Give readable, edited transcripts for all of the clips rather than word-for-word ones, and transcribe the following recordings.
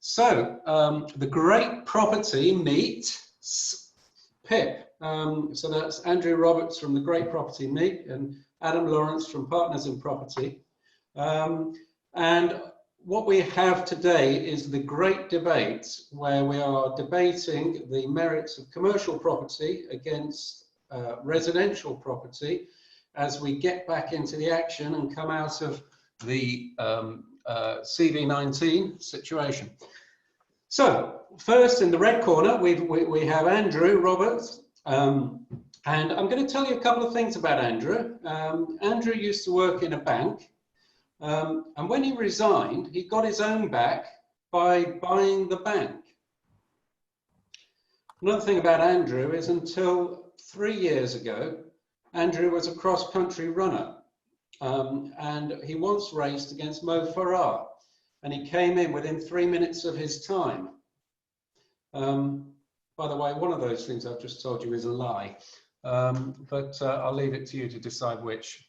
So the Great Property Meet PIP. So that's Andrew Roberts from the Great Property Meet and Adam Lawrence from Partners in Property. And what we have today is the great debate where we are debating the merits of commercial property against residential property as we get back into the action and come out of the CV19 situation. So first in the red corner, we have Andrew Roberts. And I'm going to tell you a couple of things about Andrew. Andrew used to work in a bank. And when he resigned, he got his own back by buying the bank. Another thing about Andrew is until 3 years ago, Andrew was a cross-country runner. And he once raced against Mo Farah. And he came in within 3 minutes of his time. By the way, one of those things I've just told you is a lie. But I'll leave it to you to decide which.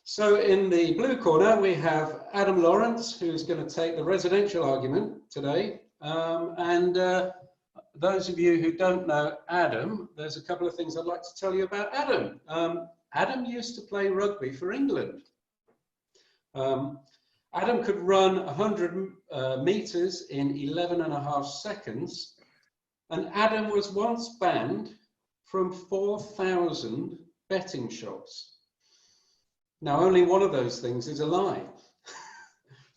So in the blue corner, we have Adam Lawrence, who's going to take the residential argument today. Those of you who don't know Adam, there's a couple of things I'd like to tell you about Adam. Adam used to play rugby for England. Adam could run 100 meters in 11.5 seconds. And Adam was once banned from 4,000 betting shops. Now, only one of those things is a lie.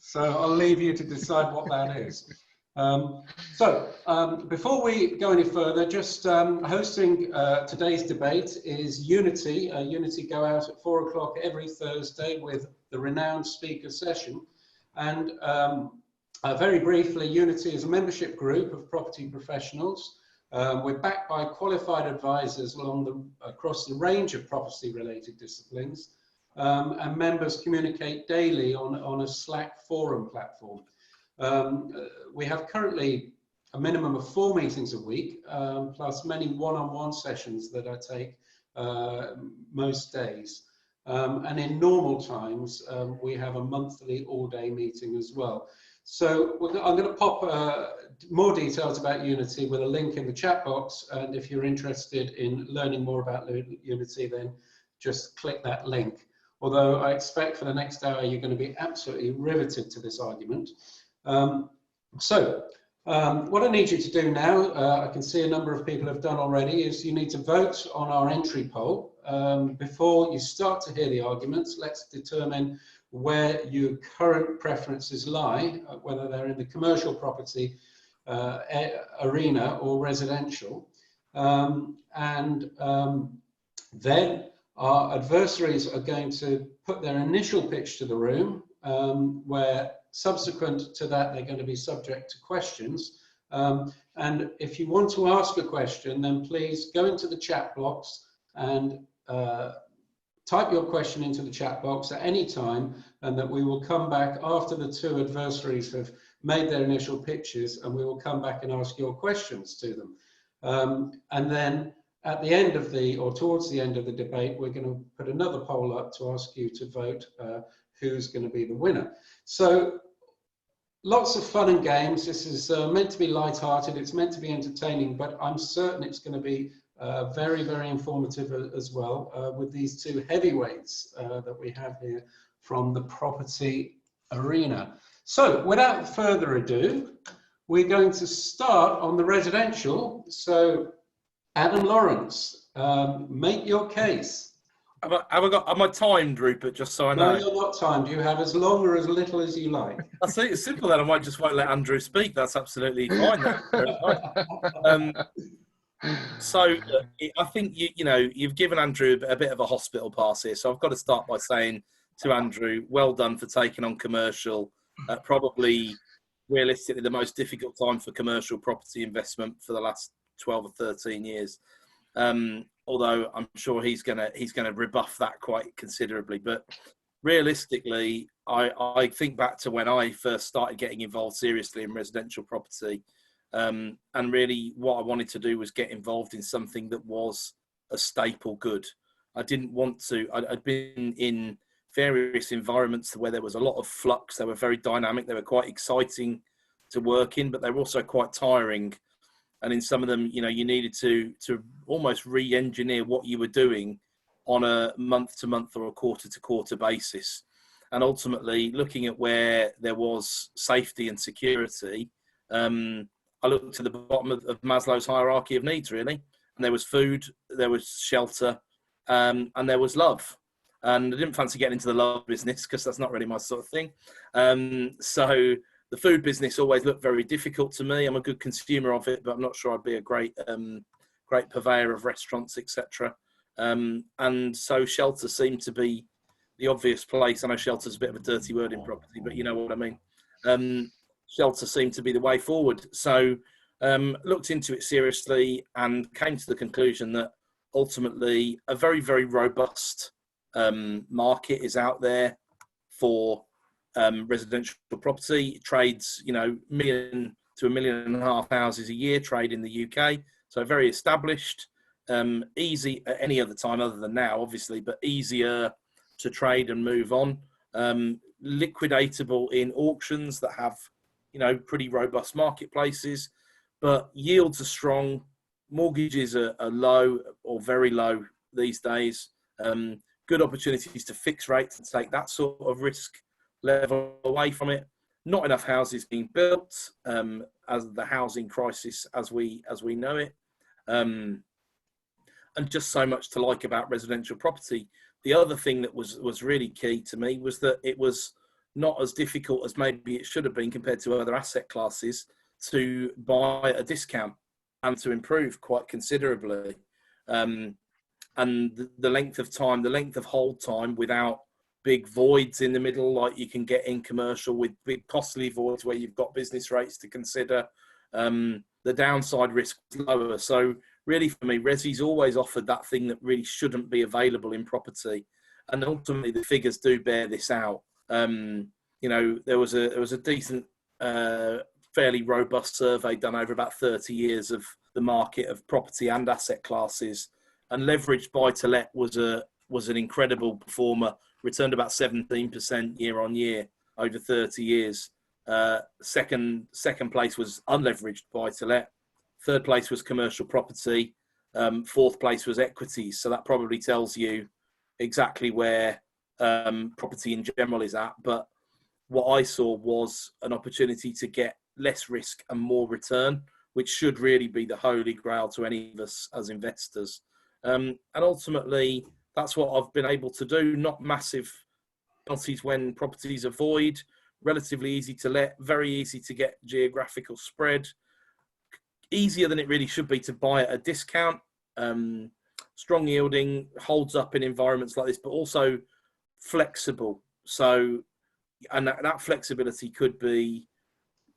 So I'll leave you to decide what that is. Before we go any further, just hosting today's debate is Unity. Unity go out at 4 o'clock every Thursday with the renowned speaker session. And very briefly, Unity is a membership group of property professionals. We're backed by qualified advisors across the range of property-related disciplines. And members communicate daily on a Slack forum platform. We have currently a minimum of 4 meetings a week, plus many one-on-one sessions that I take most days. And in normal times, we have a monthly all-day meeting as well. So I'm going to pop more details about Unity with a link in the chat box. And if you're interested in learning more about Unity, then just click that link. Although I expect for the next hour, you're going to be absolutely riveted to this argument. What I need you to do now, I can see a number of people have done already, is you need to vote on our entry poll. Before you start to hear the arguments, let's determine where your current preferences lie, whether they're in the commercial property arena or residential. Then our adversaries are going to put their initial pitch to the room, where subsequent to that, they're going to be subject to questions. And if you want to ask a question, then please go into the chat box and type your question into the chat box at any time, and that we will come back after the two adversaries have made their initial pitches, and we will come back and ask your questions to them. And then at the end of or towards the end of the debate, we're going to put another poll up to ask you to vote who's going to be the winner. So lots of fun and games. This is meant to be light-hearted. It's meant to be entertaining, but I'm certain it's going to be very, very informative as well with these two heavyweights that we have here from the property arena. So without further ado, we're going to start on the residential. So Adam Lawrence, make your case. Am I timed, Rupert, just so I know? No, you're not timed. You have as long or as little as you like. I see, it's simple then. I might just won't let Andrew speak. That's absolutely fine. So I think you've given Andrew a bit of a hospital pass here. So I've got to start by saying to Andrew, well done for taking on commercial. Probably realistically the most difficult time for commercial property investment for the last 12 or 13 years. Although I'm sure he's gonna rebuff that quite considerably. But realistically, I think back to when I first started getting involved seriously in residential property, and really what I wanted to do was get involved in something that was a staple good. I didn't want to. I'd been in various environments where there was a lot of flux. They were very dynamic. They were quite exciting to work in, but they were also quite tiring. And in some of them, you know, you needed to almost re-engineer what you were doing on a month-to-month or a quarter-to-quarter basis. And ultimately, looking at where there was safety and security, I looked to the bottom of Maslow's hierarchy of needs, really. And there was food, there was shelter, and there was love. And I didn't fancy getting into the love business because that's not really my sort of thing. So the food business always looked very difficult to me. I'm a good consumer of it, but I'm not sure I'd be a great purveyor of restaurants, etc. And so shelter seemed to be the obvious place. I know shelter's a bit of a dirty word in property, but you know what I mean. Shelter seemed to be the way forward. So looked into it seriously and came to the conclusion that ultimately a very, very robust market is out there for residential property. Trades, you know, 1 million to 1.5 million houses a year trade in the UK. So very established, easy at any other time other than now, obviously, but easier to trade and move on. Liquidatable in auctions that have, you know, pretty robust marketplaces, but yields are strong. Mortgages are low or very low these days. Good opportunities to fix rates and take that sort of risk level away from it. Not enough houses being built, as the housing crisis as we know it, and just so much to like about residential property. The other thing that was really key to me was that it was not as difficult as maybe it should have been compared to other asset classes to buy at a discount and to improve quite considerably. And the length of time, the length of hold time without big voids in the middle like you can get in commercial, with big costly voids where you've got business rates to consider. The downside risk is lower. So really for me, Resi's always offered that thing that really shouldn't be available in property. And ultimately the figures do bear this out. You know, there was a decent, fairly robust survey done over about 30 years of the market of property and asset classes, and leveraged buy-to-let was an incredible performer, returned about 17% year on year over 30 years. Second place was unleveraged buy-to-let. Third place was commercial property. Fourth place was equities. So that probably tells you exactly where property in general is at. But what I saw was an opportunity to get less risk and more return, which should really be the holy grail to any of us as investors. And ultimately, that's what I've been able to do. Not massive penalties when properties are void, relatively easy to let, very easy to get geographical spread, easier than it really should be to buy at a discount, strong yielding, holds up in environments like this, but also flexible. So, and that flexibility could be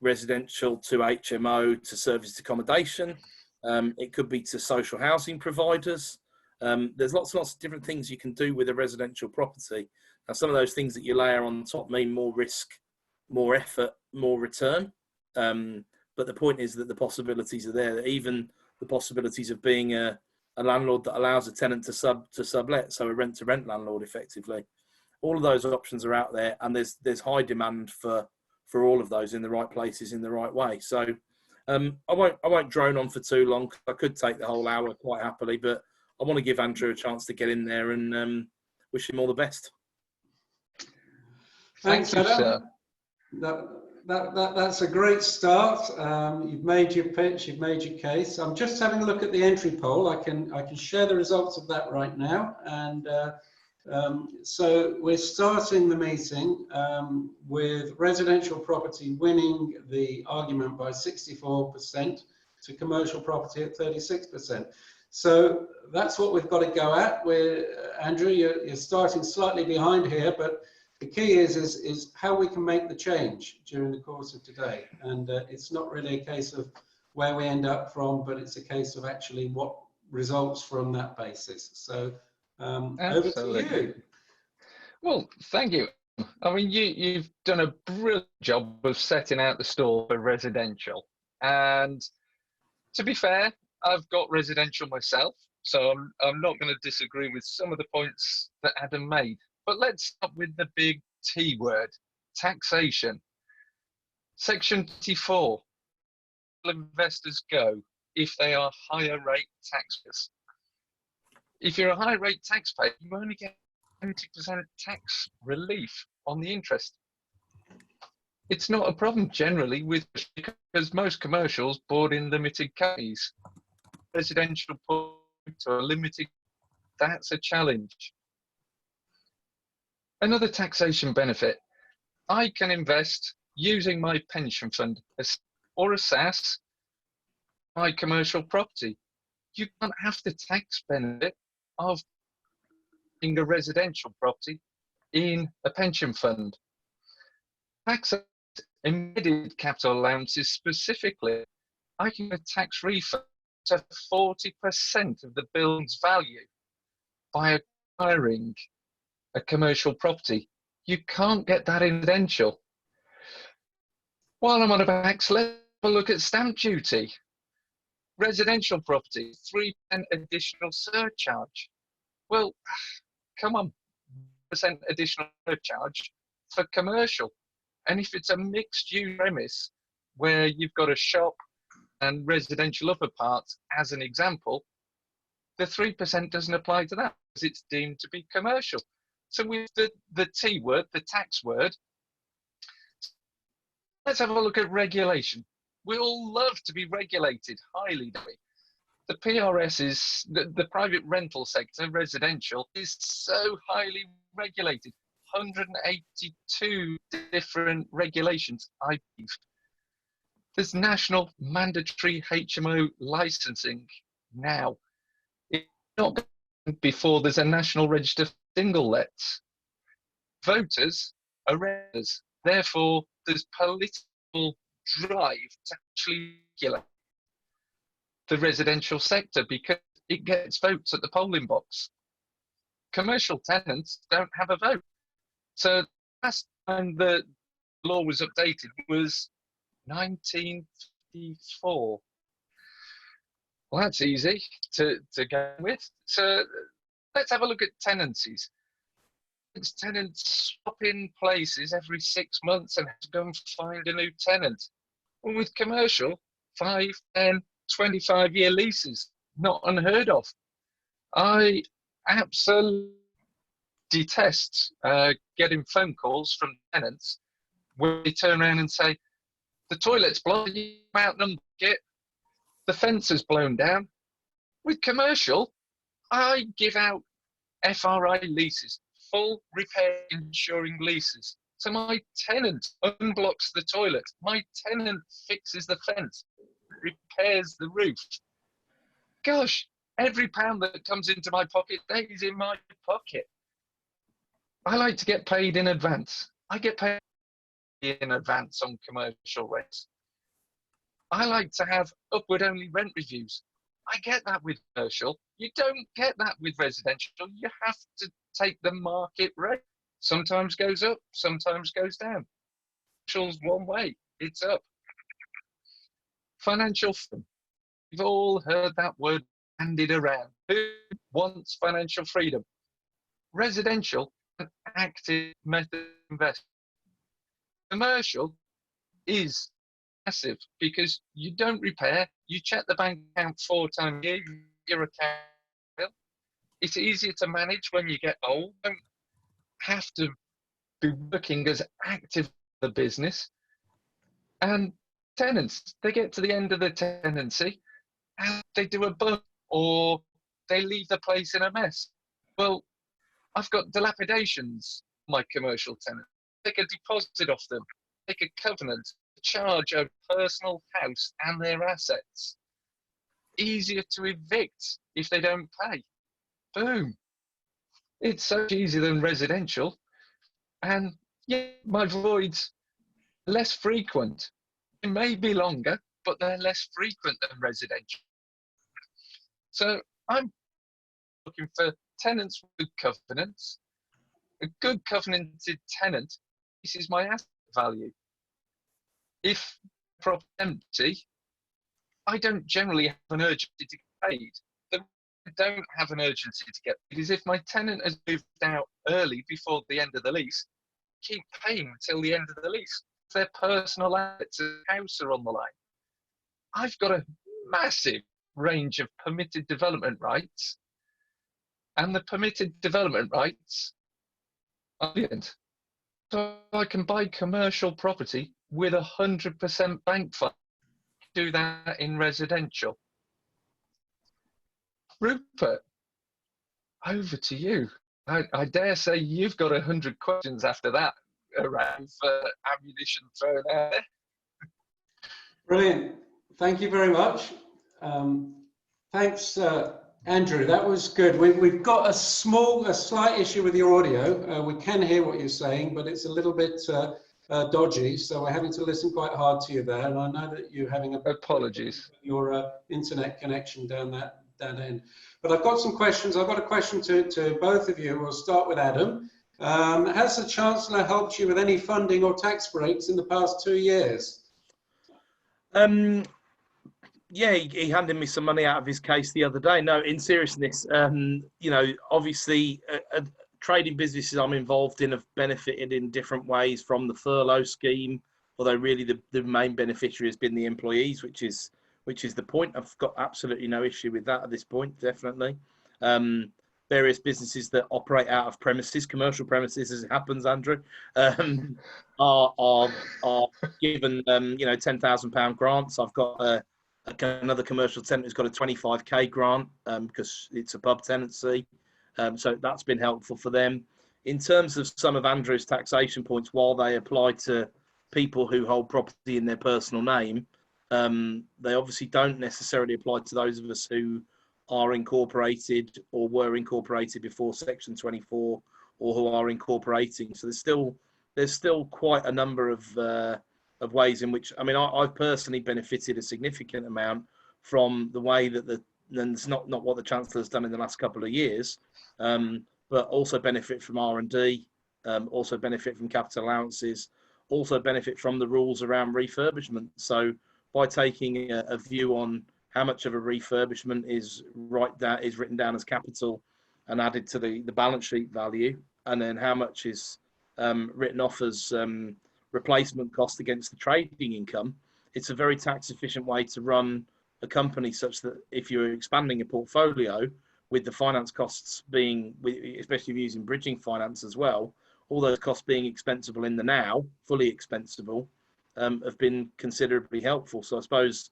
residential to HMO to serviced accommodation. It could be to social housing providers. There's lots and lots of different things you can do with a residential property. Now, some of those things that you layer on top mean more risk, more effort, more return. But the point is that the possibilities are there. Even the possibilities of being a landlord that allows a tenant to sublet, so a rent-to-rent landlord, effectively. All of those options are out there, and there's high demand for all of those in the right places in the right way. So I won't drone on for too long. I could take the whole hour quite happily, but I want to give Andrew a chance to get in there and wish him all the best. Thanks, Thank you, Adam. sir. That's a great start. You've made your pitch, you've made your case. I'm just having a look at the entry poll. I can share the results of that right now. And so we're starting the meeting with residential property winning the argument by 64% to commercial property at 36%. So that's what we've got to go at. Andrew, you're starting slightly behind here, but the key is how we can make the change during the course of today. And it's not really a case of where we end up from, but it's a case of actually what results from that basis. So over to you. Well, thank you. I mean, you've done a brilliant job of setting out the stall for residential. And to be fair, I've got residential myself, so I'm not going to disagree with some of the points that Adam made. But let's start with the big T word, taxation. Section 24, investors go if they are higher rate taxpayers. If you're a high rate taxpayer, you only get 20% tax relief on the interest. It's not a problem generally because most commercials board in limited companies. Residential to a limited, that's a challenge. Another taxation benefit, I can invest using my pension fund or a SAS, my commercial property. You can't have the tax benefit of being a residential property in a pension fund. Tax embedded capital allowances specifically, I can get tax refund to 40% of the building's value by acquiring a commercial property. You can't get that in residential. While I'm on about tax, let's have a look at stamp duty. Residential property, 3% additional surcharge. Well, come on, percent additional surcharge for commercial. And if it's a mixed use premise where you've got a shop and residential upper parts as an example, the 3% doesn't apply to that because it's deemed to be commercial. So with the T word, the tax word, let's have a look at regulation. We all love to be regulated highly, don't we? The PRS is, the private rental sector, residential, is so highly regulated. 182 different regulations, I believe. There's national mandatory HMO licensing now. It's not before there's a national register for single lets. Voters are renters. Therefore, there's political drive to actually regulate the residential sector because it gets votes at the polling box. Commercial tenants don't have a vote. So the last time the law was updated was 1954. Well, that's easy to go with. So let's have a look at tenancies. Tenants swap in places every 6 months and have to go and find a new tenant. Well, with commercial, 5, 10, 25-year leases, not unheard of. I absolutely detest getting phone calls from tenants where they turn around and say, the toilet's blocked, you out and get the fence is blown down. With commercial, I give out FRI leases, full repair insuring leases. So my tenant unblocks the toilet, my tenant fixes the fence, repairs the roof. Gosh, every pound that comes into my pocket stays in my pocket. I like to get paid in advance. I get paid in advance on commercial rents. I like to have upward only rent reviews. I get that with commercial. You don't get that with residential. You have to take the market rate. Sometimes goes up, sometimes goes down. Commercial's one way, it's up. Financial freedom. We've all heard that word bandied around. Who wants financial freedom? Residential, an active method of investment. Commercial is massive because you don't repair, you check the bank account 4 times a year, your account bill. It's easier to manage when you get old. You don't have to be working as active in the business. And tenants, they get to the end of the tenancy and they do a bug or they leave the place in a mess. Well, I've got dilapidations, my commercial tenant. Take a deposit off them, take a covenant, charge a personal house and their assets. Easier to evict if they don't pay. Boom. It's so much easier than residential. And yeah, my voids less frequent. They may be longer, but they're less frequent than residential. So I'm looking for tenants with covenants. A good covenanted tenant, this is my asset value. If property empty, I don't generally have an urgency to get paid. The I don't have an urgency to get, because if my tenant has moved out early before the end of the lease, keep paying until the end of the lease. Their personal assets and house are on the line. I've got a massive range of permitted development rights, and the permitted development rights are brilliant. So I can buy commercial property with 100% bank fund. Do that in residential. Rupert, over to you. I dare say you've got 100 questions after that around ammunition thrown out there. Brilliant. Thank you very much. Thanks, Andrew. That was good. We've got a slight issue with your audio. We can hear what you're saying, but it's a little bit dodgy, so we're having to listen quite hard to you there. And I know that you're having apologies your internet connection down that end. But I've got some questions. I've got a question to both of you. We'll start with Adam. Has the Chancellor helped you with any funding or tax breaks in the past 2 years? Yeah, he handed me some money out of his case the other day. No, in seriousness, you know, obviously, trading businesses I'm involved in have benefited in different ways from the furlough scheme, although really the main beneficiary has been the employees, which is the point. I've got absolutely no issue with that at this point, definitely. Various businesses that operate out of premises, commercial premises, as it happens, Andrew, are given you know, £10,000 grants. I've got another commercial tenant who's got a 25k grant because it's a pub tenancy, so that's been helpful for them. In terms of some of Andrew's taxation points, while they apply to people who hold property in their personal name, they obviously don't necessarily apply to those of us who are incorporated or were incorporated before Section 24, or who are incorporating. So there's still quite a number of ways in which, I mean, I've personally benefited a significant amount from the way that and it's not what the Chancellor's done in the last couple of years, but also benefit from R&D, also benefit from capital allowances, also benefit from the rules around refurbishment. So by taking a view on how much of a refurbishment is written down as capital and added to the balance sheet value, and then how much is written off as replacement cost against the trading income, it's a very tax efficient way to run a company, such that if you're expanding a portfolio with the finance costs being, especially if you're using bridging finance as well, all those costs being expensable in the now, fully expensable, have been considerably helpful. So I suppose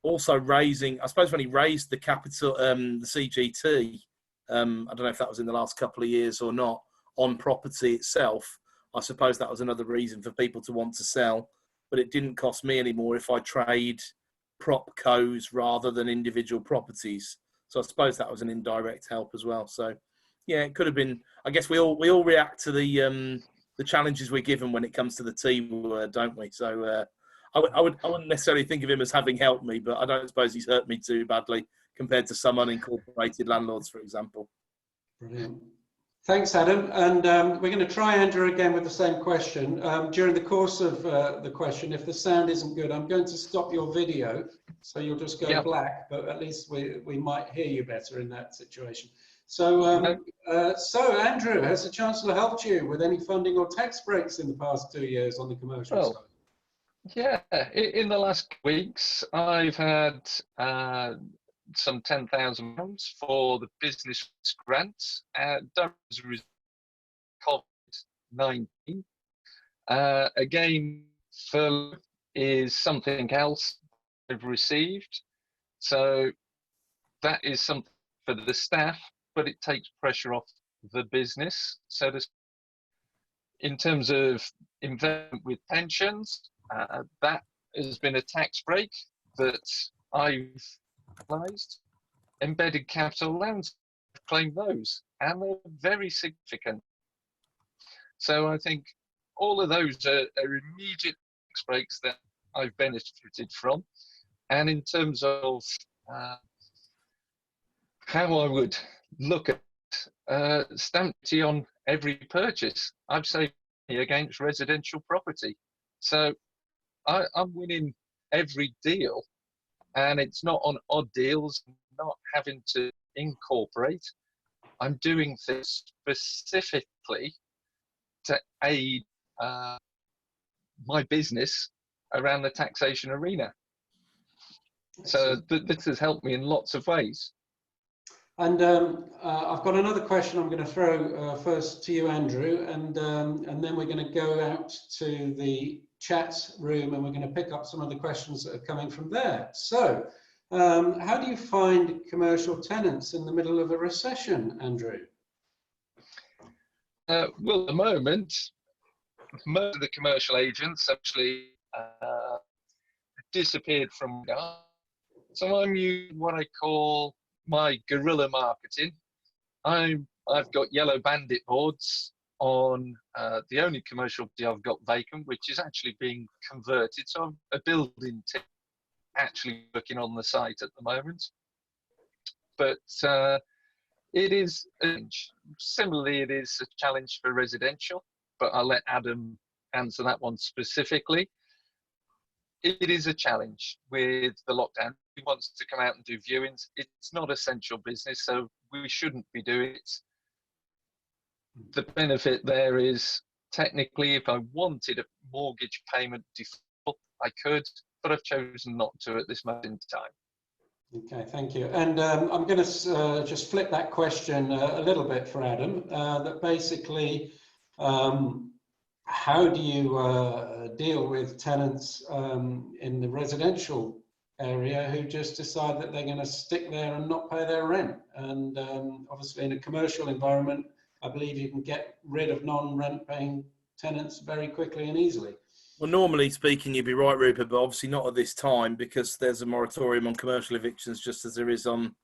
also when he raised the capital, the CGT, I don't know if that was in the last couple of years or not, on property itself, I suppose that was another reason for people to want to sell, but it didn't cost me anymore if I trade propcos rather than individual properties. So I suppose that was an indirect help as well. So yeah, it could have been. I guess we all react to the challenges we're given when it comes to the T word, don't we? So I wouldn't necessarily think of him as having helped me, but I don't suppose he's hurt me too badly compared to some unincorporated landlords, for example. Brilliant. Thanks, Adam. And we're going to try Andrew again with the same question. During the course of the question, if the sound isn't good, I'm going to stop your video, so you'll just go black, but at least we might hear you better in that situation. So, Andrew, has the Chancellor helped you with any funding or tax breaks in the past 2 years on the commercial side? Yeah, in the last weeks, I've had some £10,000 for the business grants done as a result of COVID-19. Again, furlough is something else I've received. So that is something for the staff, but it takes pressure off the business. So in terms of investment with pensions, that has been a tax break that I've realised. Embedded capital allowance, I've claimed those, and they're very significant. So I think all of those are immediate tax breaks that I've benefited from. And in terms of how I would look at stamp duty on every purchase, I've saved money against residential property. So I'm winning every deal, and it's not on odd deals, not having to incorporate. I'm doing this specifically to aid my business around the taxation arena. So this has helped me in lots of ways. And I've got another question I'm going to throw first to you, Andrew, and then we're going to go out to the chat room and we're going to pick up some of the questions that are coming from there. So, how do you find commercial tenants in the middle of a recession, Andrew? Well, at the moment, most of the commercial agents actually disappeared from radar. So I'm using what I call my guerrilla marketing. I've got yellow bandit boards on the only commercial property I've got vacant, which is actually being converted. So I'm a building team actually working on the site at the moment. But it is a challenge. Similarly, it is a challenge for residential, but I'll let Adam answer that one specifically. It is a challenge with the lockdown. He wants to come out and do viewings. It's not essential business, so we shouldn't be doing it. The benefit there is technically, if I wanted a mortgage payment default, I could, but I've chosen not to at this moment in time. Okay, thank you. And I'm going to just flip that question a little bit for Adam. That basically, how do you deal with tenants in the residential area who just decide that they're going to stick there and not pay their rent? And obviously in a commercial environment, I believe you can get rid of non-rent paying tenants very quickly and easily. Well, normally speaking, you'd be right, Rupert, but obviously not at this time because there's a moratorium on commercial evictions just as there is on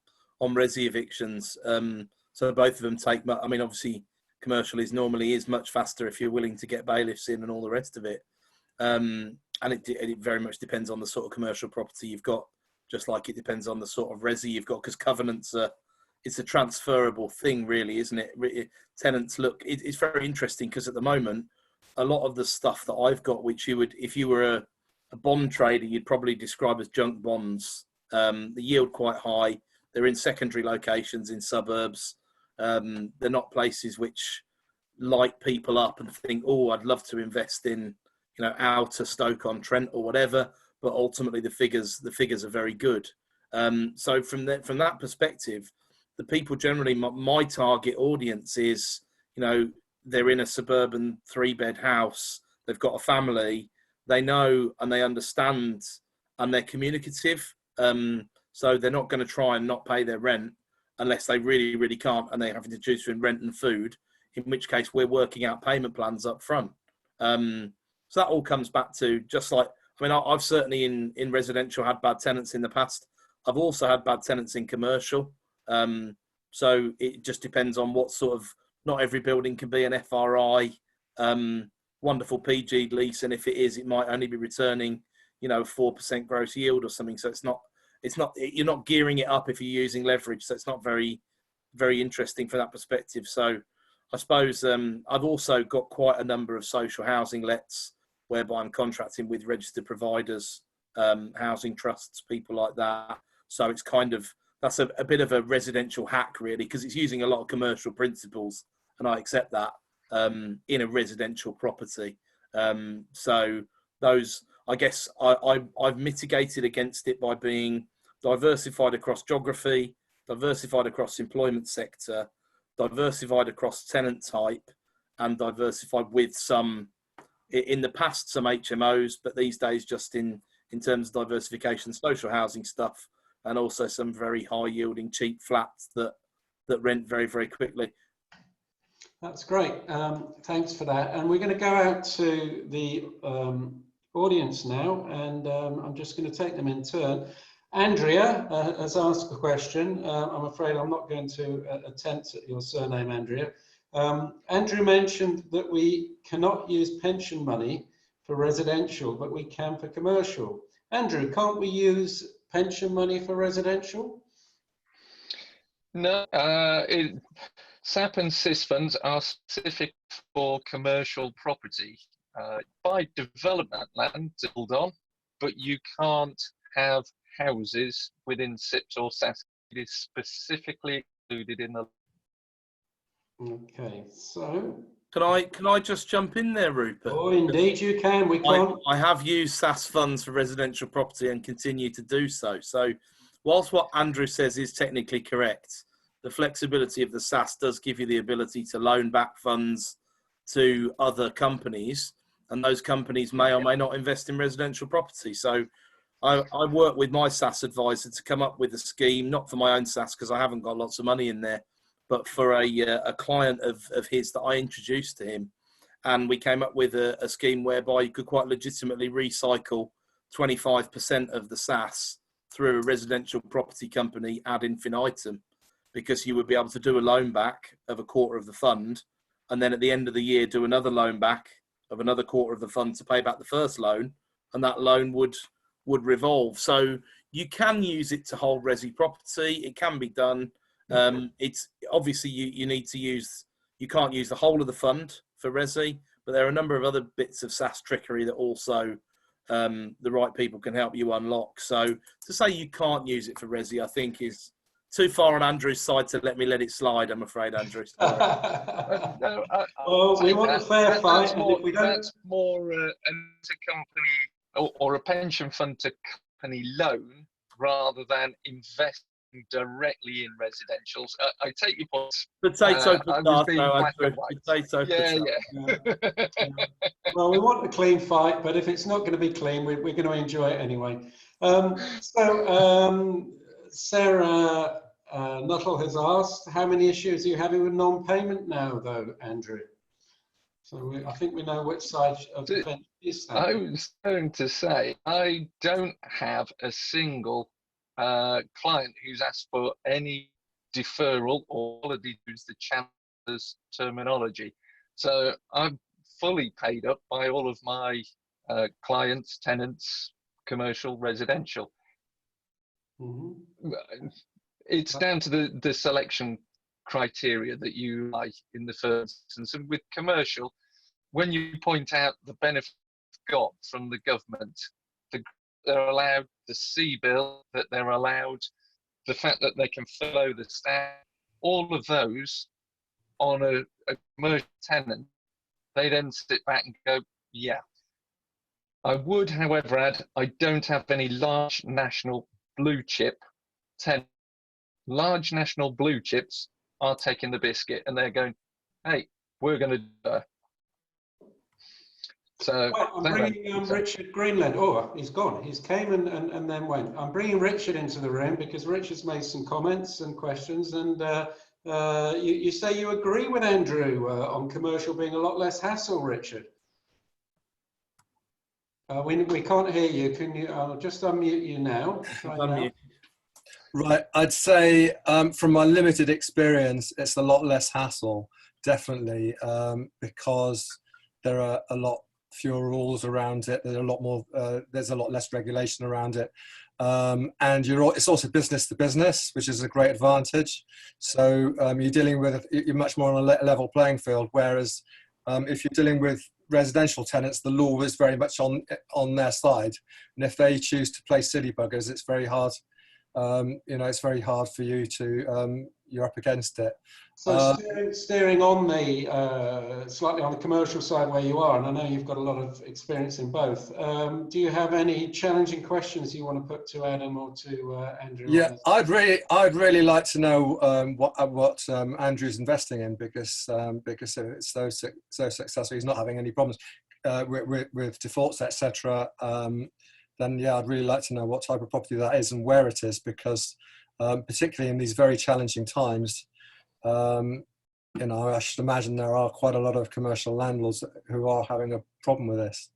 resi evictions. So both of them take, I mean, obviously commercial normally is much faster if you're willing to get bailiffs in and all the rest of it. And it very much depends on the sort of commercial property you've got, just like it depends on the sort of resi you've got, because covenants are, it's a transferable thing really, isn't it? Tenants, look, it's very interesting because at the moment, a lot of the stuff that I've got, which you would, if you were a bond trader, you'd probably describe as junk bonds. The yield quite high. They're in secondary locations in suburbs. They're not places which light people up and think, oh, I'd love to invest in, you know, outer Stoke-on-Trent or whatever. But ultimately, the figures are very good. So from that perspective, the people generally, my target audience is, you know, they're in a suburban 3-bed house. They've got a family. They know and they understand, and they're communicative. So they're not going to try and not pay their rent unless they really, really can't, and they're having to choose between rent and food. In which case, we're working out payment plans up front. So that all comes back to just like, I mean, I've certainly in residential had bad tenants in the past. I've also had bad tenants in commercial. So it just depends on what sort of. Not every building can be an FRI, wonderful PG lease, and if it is, it might only be returning, you know, 4% gross yield or something. So it's not. You're not gearing it up if you're using leverage. So it's not very, very interesting from that perspective. So I suppose I've also got quite a number of social housing lets whereby I'm contracting with registered providers, housing trusts, people like that. So it's kind of. That's a bit of a residential hack, really, because it's using a lot of commercial principles, and I accept that in a residential property. So those, I guess, I've mitigated against it by being diversified across geography, diversified across employment sector, diversified across tenant type, and diversified with some, in the past, some HMOs, but these days just in terms of diversification, social housing stuff, and also some very high yielding cheap flats that rent very, very quickly. That's great. Thanks for that. And we're going to go out to the audience now, and I'm just going to take them in turn. Andrea has asked a question. I'm afraid I'm not going to attempt at your surname, Andrea. Andrew mentioned that we cannot use pension money for residential, but we can for commercial. Andrew, can't we use pension money for residential? No, SAP and SIS funds are specific for commercial property. Buy development land to build on, but you can't have houses within SIPs or SAS it is specifically included in the. Okay, so. Can I just jump in there, Rupert? Oh, indeed you can. We can't. I have used SAS funds for residential property and continue to do so. So whilst what Andrew says is technically correct, the flexibility of the SAS does give you the ability to loan back funds to other companies, and those companies may or may not invest in residential property. So I work with my SAS advisor to come up with a scheme, not for my own SAS because I haven't got lots of money in there, but for a client of his that I introduced to him. And we came up with a scheme whereby you could quite legitimately recycle 25% of the SAS through a residential property company ad infinitum, because you would be able to do a loan back of a quarter of the fund, and then at the end of the year do another loan back of another quarter of the fund to pay back the first loan, and that loan would revolve. So you can use it to hold resi property. It can be done. It's obviously you need to use. You can't use the whole of the fund for resi, but there are a number of other bits of SAS trickery that also the right people can help you unlock. So to say you can't use it for resi, I think is too far on Andrew's side to let it slide, I'm afraid, Andrew. No, Well, we want a fair fight, and if we don't... That's more an intercompany or a pension fund to company loan rather than investing directly in residentials. I take your point. Potato, I was being potato, black Andrew. and white. Potato, Yeah, potato. yeah. Well, we want a clean fight, but if it's not going to be clean, we're going to enjoy it anyway. Sarah Nuttall has asked, how many issues are you having with non-payment now, though, Andrew? So I think we know which side of the fence is that. I was going to say, I don't have a single client who's asked for any deferral or holiday, to use the chancellor's terminology. So I'm fully paid up by all of my clients, tenants, commercial, residential. Mm-hmm. It's down to the selection criteria that you like in the first instance. And with commercial, when you point out the benefit got from the government, they're allowed the C-bill, that they're allowed the fact that they can follow the staff, all of those on a commercial tenant, they then sit back and go, yeah. I would, however, add, I don't have any large national blue chip tenants. Large national blue chips are taking the biscuit and they're going, hey, we're going to do that. So well, I'm bringing Richard Greenland. Oh, he's gone. He's came and then went. I'm bringing Richard into the room because Richard's made some comments and questions. And you say you agree with Andrew on commercial being a lot less hassle, Richard. We can't hear you. Can you? I'll just unmute you now. Unmute. Right, I'd say from my limited experience, it's a lot less hassle, definitely, because there are a lot fewer rules around it. There's a lot more. There's a lot less regulation around it, and it's also business to business, which is a great advantage. So you're much more on a level playing field. Whereas if you're dealing with residential tenants, the law is very much on their side, and if they choose to play silly buggers, it's very hard. It's very hard for you to, you're up against it. So steering on the, slightly on the commercial side where you are, and I know you've got a lot of experience in both, do you have any challenging questions you want to put to Adam or to Andrew? Yeah, I'd really like to know what Andrew's investing in, because it's so successful, he's not having any problems with defaults, etc. Then yeah, I'd really like to know what type of property that is and where it is, because particularly in these very challenging times, I should imagine there are quite a lot of commercial landlords who are having a problem with this.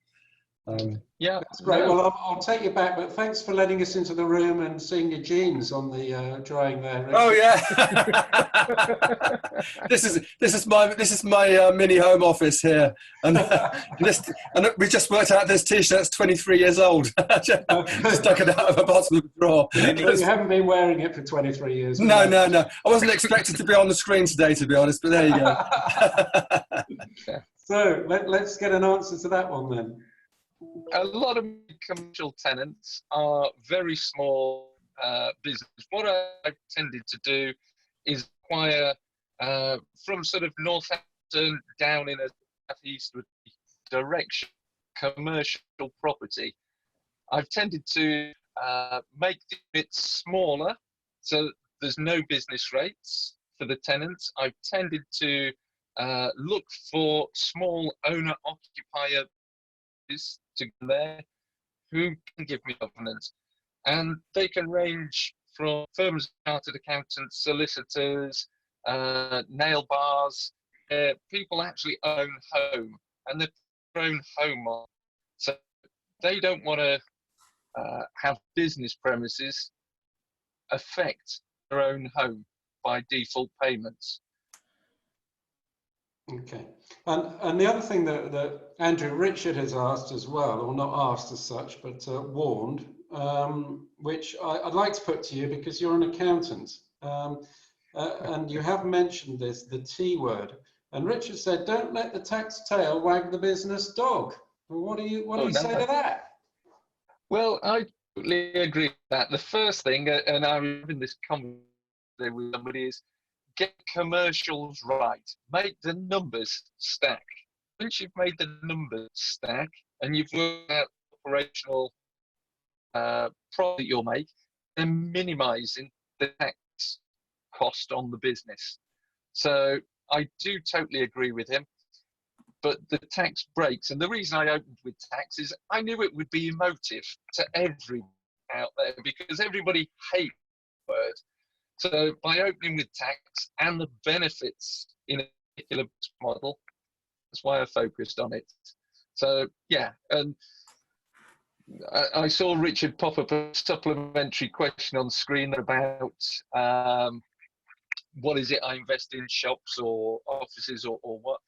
Yeah, that's great. Well, I'll take you back, but thanks for letting us into the room and seeing your jeans on the drying there, Richard. Oh yeah, this is my mini home office here, and we just worked out this T-shirt's 23 years old. Stuck it out of the bottom of the drawer. Well, you haven't been wearing it for 23 years. No. I wasn't expected to be on the screen today, to be honest, but there you go. So let's get an answer to that one then. A lot of commercial tenants are very small business. What I've tended to do is acquire from sort of Northampton down in a southeastward direction commercial property. I've tended to make it smaller, so there's no business rates for the tenants. I've tended to look for small owner-occupier to go there who can give me governance. And they can range from firms, chartered accountants, solicitors, nail bars. People actually own home, and their own home on. So they don't want to have business premises affect their own home by default payments. Okay. And the other thing that Andrew Richard has asked as well, or not asked as such, but warned, which I'd like to put to you because you're an accountant. And you have mentioned this, the T word. And Richard said, don't let the tax tail wag the business dog. Well, what do you say to that? Well, I totally agree with that. The first thing, and I'm having this conversation with somebody, is get commercials right. Make the numbers stack. Once you've made the numbers stack and you've worked out operational profit you'll make, then minimizing the tax cost on the business. So I do totally agree with him. But the tax breaks, and the reason I opened with tax is I knew it would be emotive to everyone out there because everybody hates the word. So by opening with tax and the benefits in a particular model, that's why I focused on it. So yeah, and I saw Richard pop up a supplementary question on screen about what is it I invest in, shops or offices or what.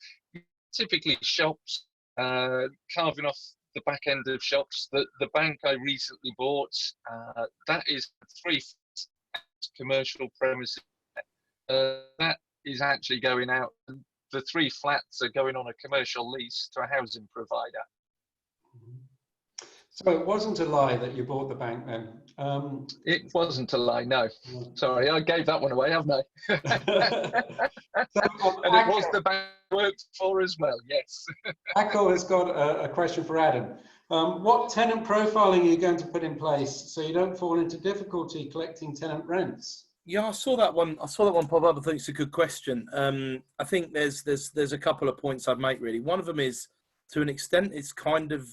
Typically shops, carving off the back end of shops. The bank I recently bought, that is 3 commercial premises. That is actually going out. The 3 flats are going on a commercial lease to a housing provider. So it wasn't a lie that you bought the bank then? It wasn't a lie, no. Sorry, I gave that one away, haven't I? And it was the bank I worked for as well, yes. Akko has got a question for Adam. What tenant profiling are you going to put in place so you don't fall into difficulty collecting tenant rents? Yeah, I saw that one pop up. I think it's a good question. I think there's a couple of points I'd make really. One of them is, to an extent, it's kind of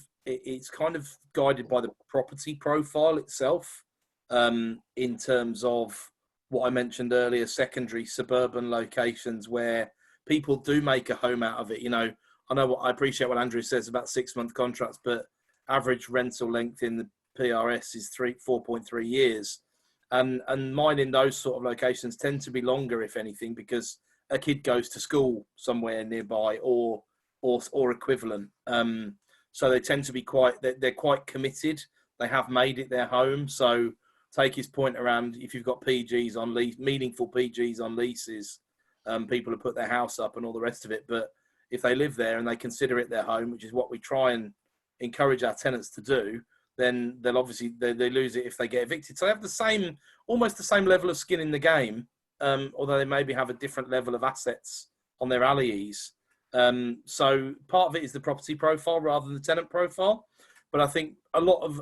guided by the property profile itself, in terms of what I mentioned earlier, secondary suburban locations where people do make a home out of it. You know, I appreciate what Andrew says about 6-month contracts, but average rental length in the PRS is 4.3 years. And mine in those sort of locations tend to be longer, if anything, because a kid goes to school somewhere nearby or equivalent. So they tend to be they're quite committed. They have made it their home. So take his point around, if you've got PGs on lease, meaningful PGs on leases, people have put their house up and all the rest of it. But if they live there and they consider it their home, which is what we try and encourage our tenants to do, then they'll obviously, they lose it if they get evicted. So they have almost the same level of skin in the game, although they maybe have a different level of assets on their alleys. So part of it is the property profile rather than the tenant profile. But I think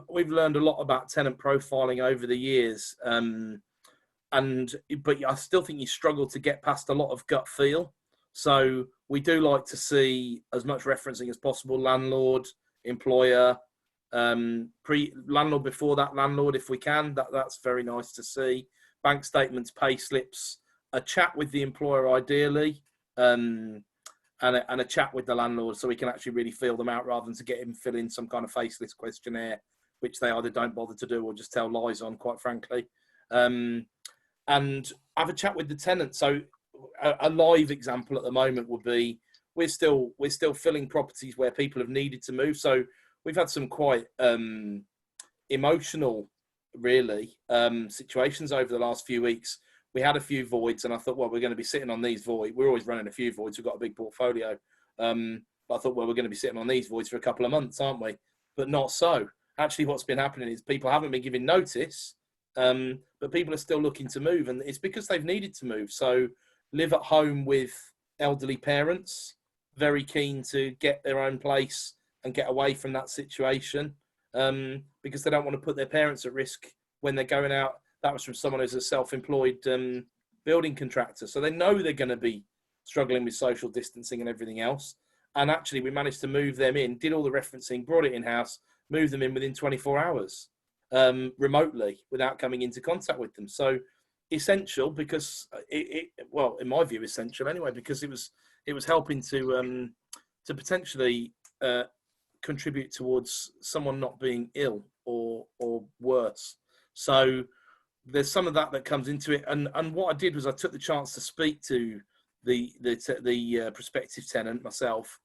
we've learned a lot about tenant profiling over the years. But I still think you struggle to get past a lot of gut feel. So we do like to see as much referencing as possible, landlord, employer, landlord before that landlord, if we can. That's very nice to see. Bank statements, pay slips, a chat with the employer ideally, and a chat with the landlord so we can actually really feel them out rather than to get him fill in some kind of faceless questionnaire, which they either don't bother to do or just tell lies on, quite frankly. And have a chat with the tenant. So a live example at the moment would be we're still filling properties where people have needed to move. So we've had some quite emotional, really, situations over the last few weeks. We had a few voids, and I thought, well, we're going to be sitting on these voids. We're always running a few voids. We've got a big portfolio. But I thought, well, we're going to be sitting on these voids for a couple of months, aren't we? But not so. Actually, what's been happening is people haven't been giving notice, but people are still looking to move, and it's because they've needed to move. So live at home with elderly parents, very keen to get their own place and get away from that situation, because they don't want to put their parents at risk when they're going out. That was from someone who's a self-employed building contractor. So they know they're going to be struggling with social distancing and everything else. And actually, we managed to move them in, did all the referencing, brought it in-house, moved them in within 24 hours remotely without coming into contact with them. So essential, because well, in my view, essential anyway, because it was helping to potentially contribute towards someone not being ill or worse. So there's some of that comes into it. And what I did was I took the chance to speak to the prospective tenant myself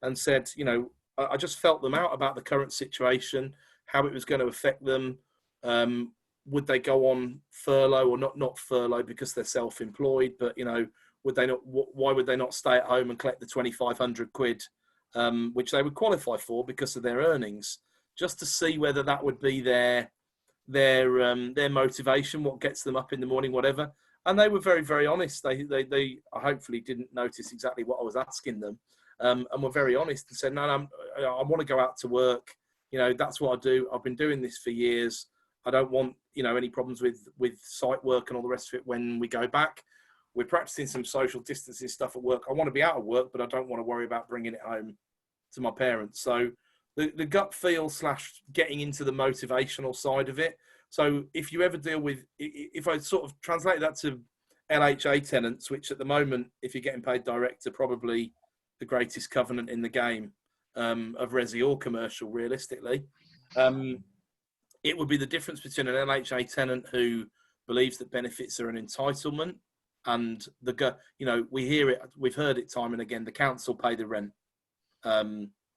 and said, you know, I just felt them out about the current situation, how it was going to affect them. Would they go on furlough or not furlough because they're self-employed, but, you know, would they not, why would they not stay at home and collect the 2,500 quid, which they would qualify for because of their earnings, just to see whether that would be their motivation, what gets them up in the morning, whatever. And they were very, very honest. They hopefully didn't notice exactly what I was asking them, and were very honest and said, no, I want to go out to work. You know, that's what I do. I've been doing this for years. I don't want, you know, any problems with site work and all the rest of it when we go back. We're practicing some social distancing stuff at work. I want to be out of work, but I don't want to worry about bringing it home to my parents. So the gut feel / getting into the motivational side of it. So if you ever deal with, if I sort of translate that to LHA tenants, which at the moment, if you're getting paid direct, are probably the greatest covenant in the game of resi or commercial, realistically. It would be the difference between an LHA tenant who believes that benefits are an entitlement and you know, we've heard it time and again, the council pay the rent.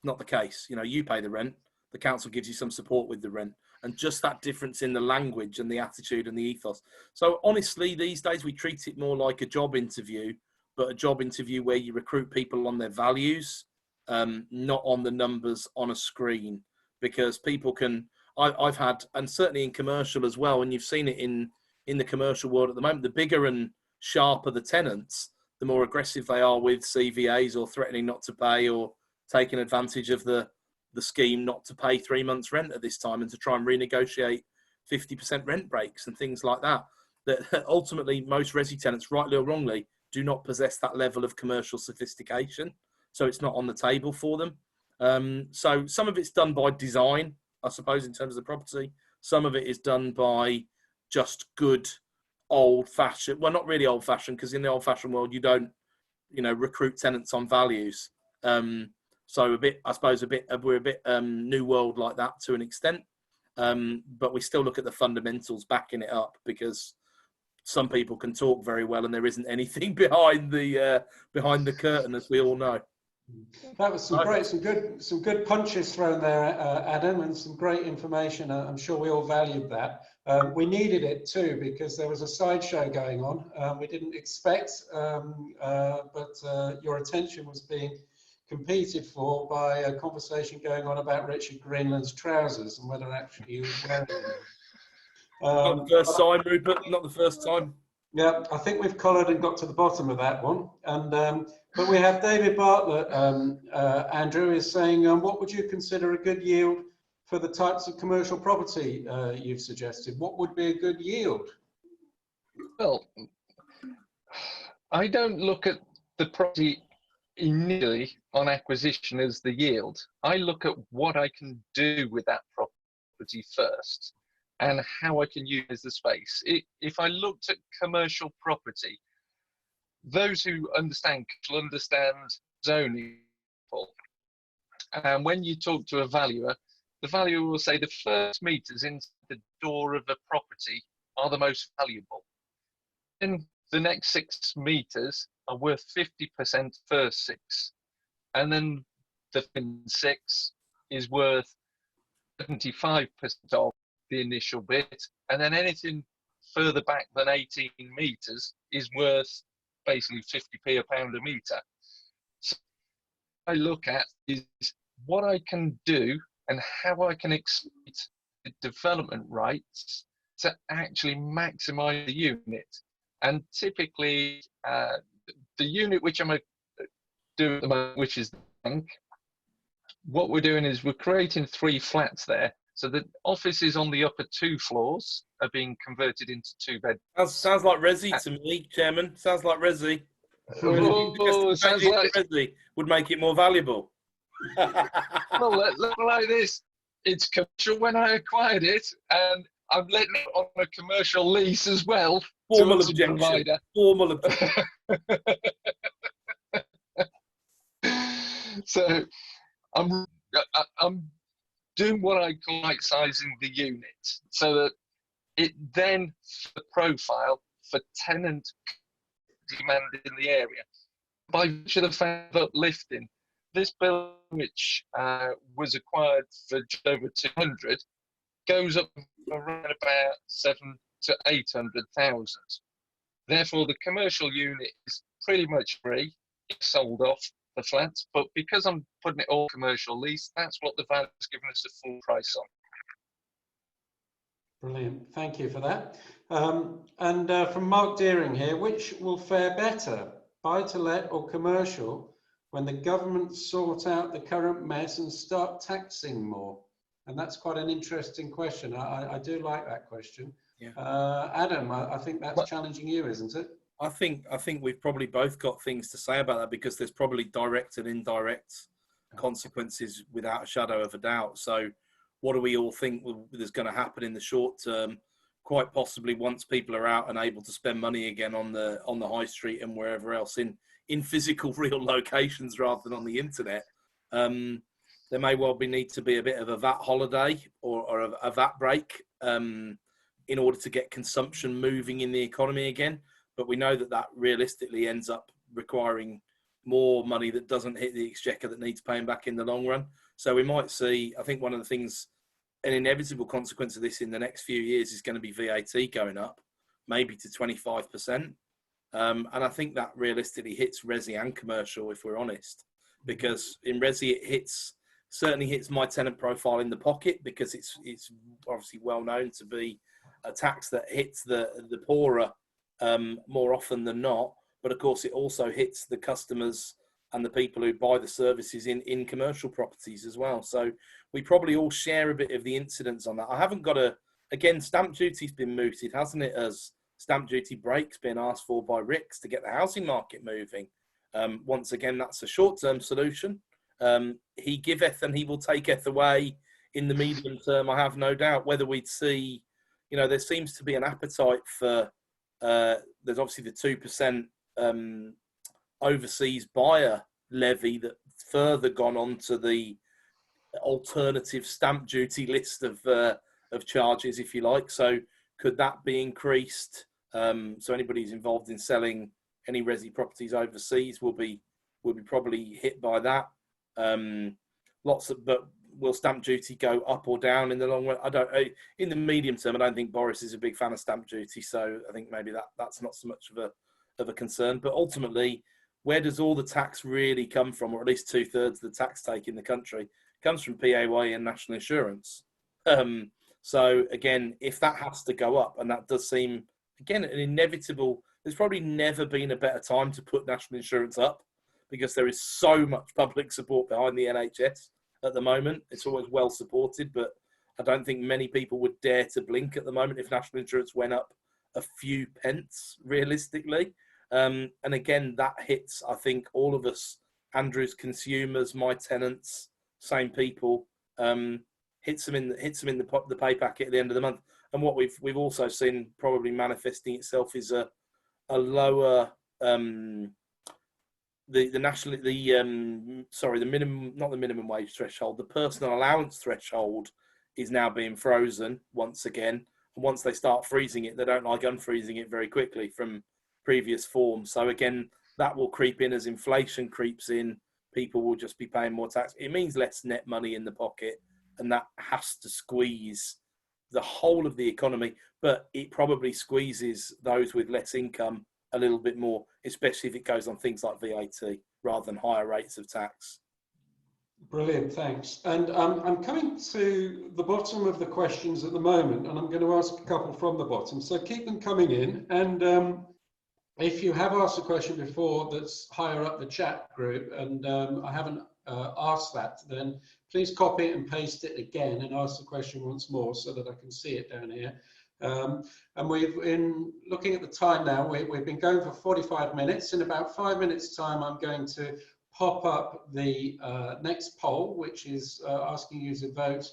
Not the case. You know, you pay the rent, the council gives you some support with the rent. And just that difference in the language and the attitude and the ethos. So honestly, these days we treat it more like a job interview, but a job interview where you recruit people on their values, not on the numbers on a screen. Because people can, I've had, and certainly in commercial as well, and you've seen it in the commercial world at the moment, the bigger and sharper the tenants, the more aggressive they are with CVAs or threatening not to pay or taking advantage of the scheme not to pay 3 months rent at this time and to try and renegotiate 50% rent breaks and things like that. That ultimately most resi tenants, rightly or wrongly, do not possess that level of commercial sophistication. So it's not on the table for them. So some of it's done by design, I suppose, in terms of the property. Some of it is done by just good old-fashioned, well, not really old-fashioned, because in the old-fashioned world, you don't, you know, recruit tenants on values. So a bit, I suppose, we're a bit new world like that to an extent, but we still look at the fundamentals backing it up, because some people can talk very well and there isn't anything behind the curtain, as we all know. That was some good punches thrown there, Adam, and some great information. I'm sure we all valued that. We needed it too, because there was a sideshow going on. We didn't expect, but your attention was being competed for by a conversation going on about Richard Greenland's trousers and whether actually he was wearing them. Not the first time, Rupert, not the first time. Yeah, I think we've collared and got to the bottom of that one. And but we have David Bartlett, Andrew, is saying, what would you consider a good yield for the types of commercial property you've suggested? What would be a good yield? Well, I don't look at the property initially on acquisition as the yield. I look at what I can do with that property first and how I can use the space. If I looked at commercial property, those who understand will understand zoning. And when you talk to a valuer, the valuer will say the first meters into the door of a property are the most valuable. Then the next 6 meters are worth 50% first 6. And then the 6 is worth 75% of the initial bit. And then anything further back than 18 meters is worth basically 50p a pound a meter. So what I look at is what I can do and how I can exploit the development rights to actually maximise the unit. And typically, the unit which I'm doing at the moment, which is the bank, what we're doing is we're creating 3 flats there. So the offices on the upper 2 floors are being converted into 2 beds. Sounds like Resi to me, Chairman. Sounds like Resi. Oh, sounds like Resi would make it more valuable. well, look like this. It's commercial when I acquired it, and I'm letting it on a commercial lease as well. Formal objection. Formal objection. So I'm doing what I call right sizing the unit, so that it then the profile for tenant demand in the area. By virtue of the fact of uplifting, this building, which was acquired for just over 200, goes up around about 700,000 to 800,000. Therefore, the commercial unit is pretty much free. It's sold off the flats, but because I'm putting it all commercial lease, that's what the value's given us a full price on. Brilliant, thank you for that. From Mark Deering here, which will fare better, buy-to-let or commercial, when the government sort out the current mess and start taxing more? And that's quite an interesting question. I do like that question. Yeah. Adam, I think that's challenging you, isn't it? I think we've probably both got things to say about that, because there's probably direct and indirect consequences without a shadow of a doubt. So what do we all think is going to happen in the short term? Quite possibly, once people are out and able to spend money again on the high street and wherever else in physical real locations rather than on the internet, there may well need to be a bit of a VAT holiday or a VAT break in order to get consumption moving in the economy again. But we know that realistically ends up requiring more money that doesn't hit the exchequer that needs paying back in the long run. So we might see, I think one of the things, an inevitable consequence of this in the next few years is going to be VAT going up, maybe to 25%. And I think that realistically hits Resi and commercial, if we're honest, because in Resi it certainly hits my tenant profile in the pocket, because it's obviously well known to be a tax that hits the poorer more often than not. But of course, it also hits the customers and the people who buy the services in commercial properties as well. So we probably all share a bit of the incidence on that. I haven't got again, stamp duty's been mooted, hasn't it, as stamp duty breaks being asked for by RICS to get the housing market moving. Once again, that's a short-term solution. He giveth and he will taketh away in the medium term, I have no doubt. Whether we'd see, there seems to be an appetite for, there's obviously the 2% overseas buyer levy that further gone on to the alternative stamp duty list of charges, if you like. So could that be increased? So anybody who's involved in selling any Resi properties overseas will be probably hit by that. But will stamp duty go up or down in the long run? In the medium term, I don't think Boris is a big fan of stamp duty, so I think maybe that's not so much of a concern. But ultimately, where does all the tax really come from, or at least 2/3 of the tax take in the country? It comes from PAYE and national insurance. So again, if that has to go up, and that does seem, again, an inevitable, there's probably never been a better time to put national insurance up, because there is so much public support behind the NHS at the moment. It's always well supported, but I don't think many people would dare to blink at the moment if national insurance went up a few pence, realistically. And again, that hits, I think, all of us, Andrew's consumers, my tenants, same people, hits them in the pay packet at the end of the month. And what we've also seen probably manifesting itself is a lower the minimum, not the minimum wage threshold, the personal allowance threshold is now being frozen once again. And once they start freezing it, they don't like unfreezing it very quickly from previous forms. So again, that will creep in as inflation creeps in. People will just be paying more tax. It means less net money in the pocket, and that has to squeeze the whole of the economy. But it probably squeezes those with less income a little bit more, especially if it goes on things like VAT rather than higher rates of tax. Brilliant, thanks. And I'm coming to the bottom of the questions at the moment, and I'm going to ask a couple from the bottom. So keep them coming in. And if you have asked a question before that's higher up the chat group, and I haven't asked that, then please copy it and paste it again and ask the question once more so that I can see it down here. And we've been looking at the time now. We've been going for 45 minutes. In about 5 minutes' time, I'm going to pop up the next poll, which is asking you to vote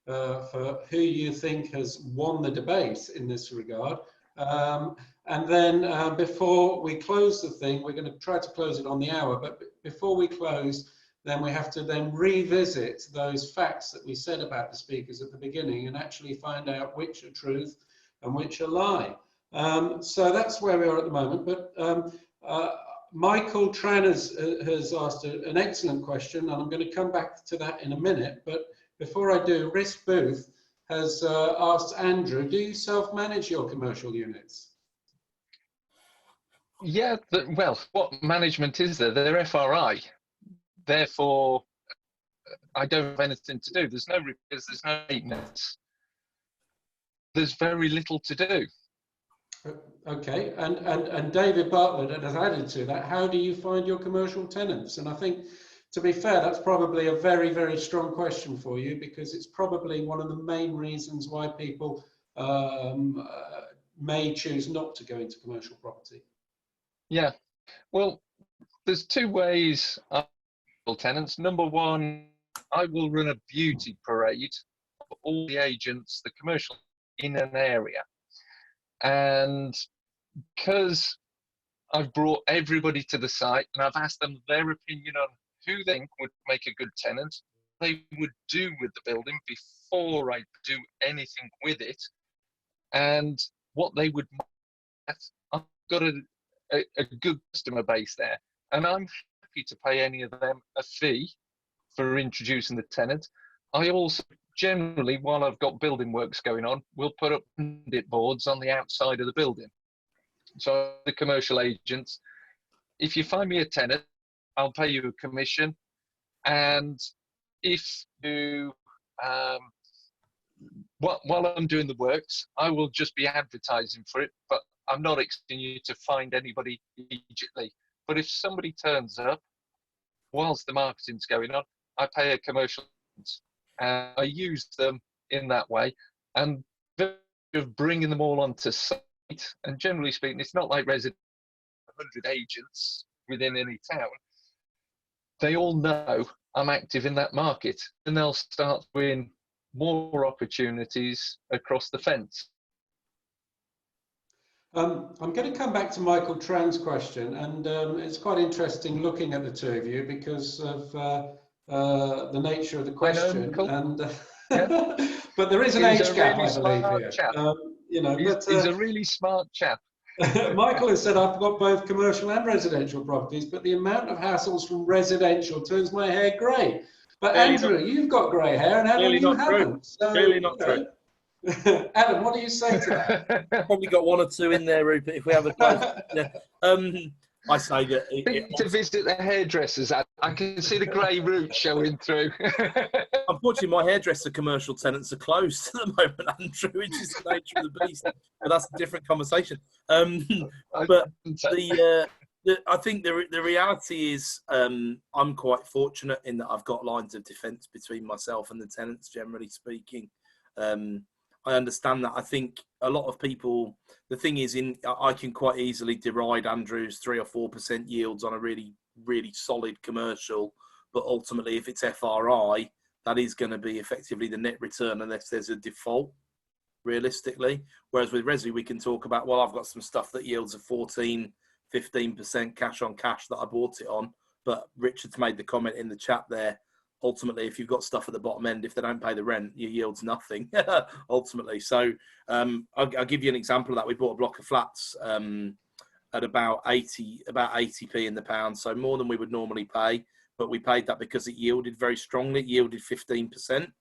for who you think has won the debate in this regard. And then before we close the thing, we're going to try to close it on the hour, but before we close, then we have to then revisit those facts that we said about the speakers at the beginning and actually find out which are truth and which are lie. So that's where we are at the moment. But Michael Tran has asked an excellent question, and I'm going to come back to that in a minute. But before I do, Rhys Booth has asked Andrew, do you self-manage your commercial units? Yeah, well, what management is there? They're FRI. Therefore, I don't have anything to do. There's no repairs, there's no maintenance. There's very little to do. Okay, and David Bartlett has added to that, how do you find your commercial tenants? And I think, to be fair, that's probably a very, very strong question for you, because it's probably one of the main reasons why people may choose not to go into commercial property. Yeah, well, there's two ways I handle tenants. Number one, I will run a beauty parade for all the agents, the commercial in an area. And because I've brought everybody to the site and I've asked them their opinion on who they think would make a good tenant, they would do with the building before I do anything with it, and what they would. I've got a good customer base there, and I'm happy to pay any of them a fee for introducing the tenant. I also generally, while I've got building works going on, will put up bandit boards on the outside of the building. So the commercial agents, if you find me a tenant, I'll pay you a commission, and if you while I'm doing the works, I will just be advertising for it, but I'm not expecting you to find anybody immediately. But if somebody turns up whilst the marketing's going on, I pay a commercial, and I use them in that way. And of bringing them all onto site, and generally speaking, it's not like resident 100 agents within any town. They all know I'm active in that market, and they'll start doing more opportunities across the fence. I'm going to come back to Michael Tran's question, and it's quite interesting looking at the two of you because of the nature of the question. And yeah. But there is an age gap, I believe, here. You know, he's a really smart chap. Michael has said, I've got both commercial and residential properties, but the amount of hassles from residential turns my hair grey. But really Andrew, you've got grey hair, and Adam, really you haven't. So, really not true. Adam, what do you say to that? Probably got one or two in there, Rupert, if we have a close. Yeah. I say that to visit the hairdressers. I can see the grey roots showing through. Unfortunately, my hairdresser commercial tenants are closed at the moment, Andrew, which is the nature of the beast. But that's a different conversation. But I think the reality is I'm quite fortunate in that I've got lines of defence between myself and the tenants, generally speaking. I understand that. I think a lot of people, the thing is, I can quite easily deride Andrew's 3 or 4% yields on a really, really solid commercial. But ultimately, if it's FRI, that is going to be effectively the net return unless there's a default, realistically. Whereas with Resi, we can talk about, well, I've got some stuff that yields a 14, 15% cash on cash that I bought it on. But Richard's made the comment in the chat there. Ultimately, if you've got stuff at the bottom end, if they don't pay the rent, your yield's nothing, ultimately. So I'll give you an example of that. We bought a block of flats at about 80p in the pound, so more than we would normally pay. But we paid that because it yielded very strongly. It yielded 15%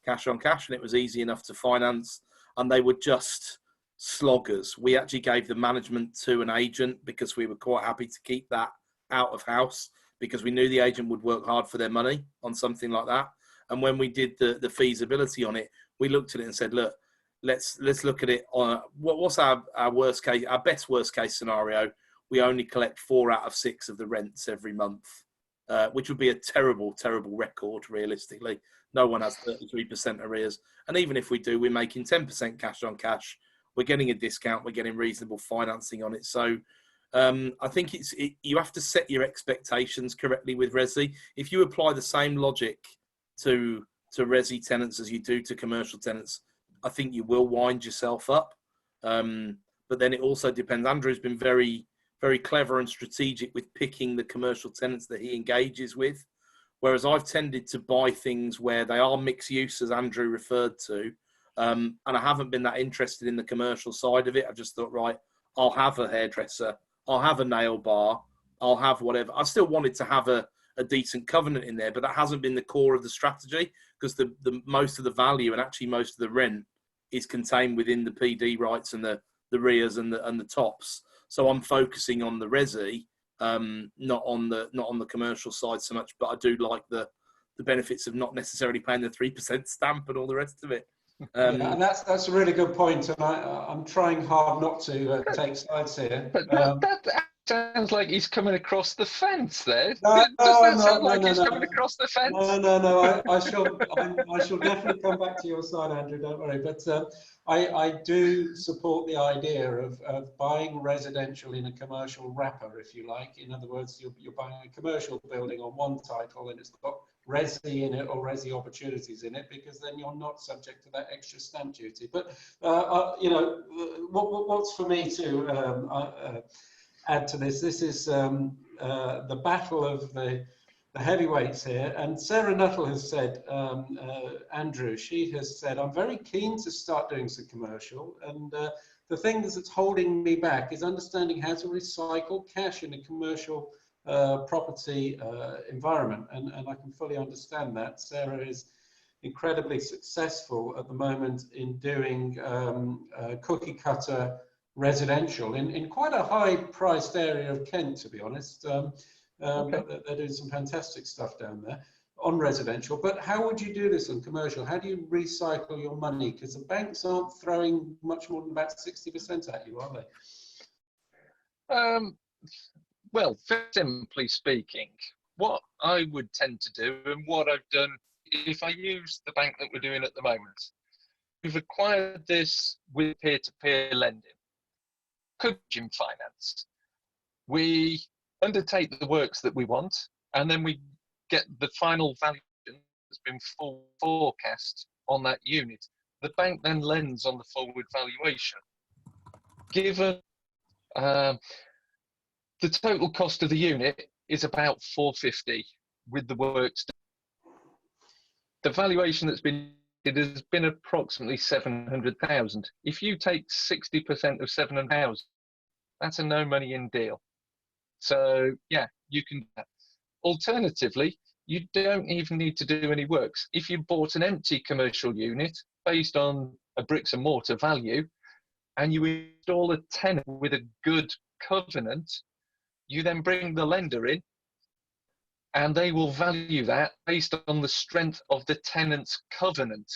cash on cash, and it was easy enough to finance. And they were just sloggers. We actually gave the management to an agent because we were quite happy to keep that out of house. because we knew the agent would work hard for their money on something like that. And when we did the feasibility on it, we looked at it and said, look, let's look at it on what's our worst case, our best worst case scenario. We only collect 4 out of 6 of the rents every month, which would be a terrible, terrible record, realistically. No one has 33% arrears. And even if we do, we're making 10% cash on cash. We're getting a discount. We're getting reasonable financing on it. So I think you have to set your expectations correctly with Resi. If you apply the same logic to Resi tenants as you do to commercial tenants, I think you will wind yourself up. But then it also depends. Andrew's been very, very clever and strategic with picking the commercial tenants that he engages with. Whereas I've tended to buy things where they are mixed use, as Andrew referred to. And I haven't been that interested in the commercial side of it. I've just thought, right, I'll have a hairdresser, I'll have a nail bar, I'll have whatever. I still wanted to have a decent covenant in there, but that hasn't been the core of the strategy, because the most of the value and actually most of the rent is contained within the PD rights and the rears and the tops. So I'm focusing on the Resi, not on the commercial side so much, but I do like the benefits of not necessarily paying the 3% stamp and all the rest of it. Yeah, and that's a really good point, and I'm trying hard not to take sides here. But that sounds like he's coming across the fence there. No, Does that sound no, like no, he's no. coming across the fence? No. I shall definitely come back to your side, Andrew. Don't worry. But I do support the idea of buying residential in a commercial wrapper, if you like. In other words, you're buying a commercial building on one title and it's got Resi in it or Resi opportunities in it, because then you're not subject to that extra stamp duty. But you know, what's for me to add to this? This is the battle of the heavyweights here. And Sarah Nuttall has said, Andrew, she has said, I'm very keen to start doing some commercial, and the thing that's holding me back is understanding how to recycle cash in a commercial property environment, and I can fully understand that. Sarah is incredibly successful at the moment in doing cookie cutter residential in quite a high priced area of Kent, to be honest. Okay. They're doing some fantastic stuff down there on residential. But how would you do this on commercial? How do you recycle your money? Because the banks aren't throwing much more than about 60% at you, are they? Well, simply speaking, what I would tend to do, and what I've done, if I use the bank that we're doing at the moment, we've acquired this with peer-to-peer lending, coaching finance. We undertake the works that we want, and then we get the final valuation that's been full forecast on that unit. The bank then lends on the forward valuation. Given the total cost of the unit is about 450 with the works done. The valuation that's been, it has been approximately 700,000. If you take 60% of 700,000, that's a no money in deal. So yeah, you can. Alternatively, you don't even need to do any works. If you bought an empty commercial unit based on a bricks and mortar value, and you install a tenant with a good covenant, you then bring the lender in, and they will value that based on the strength of the tenant's covenant,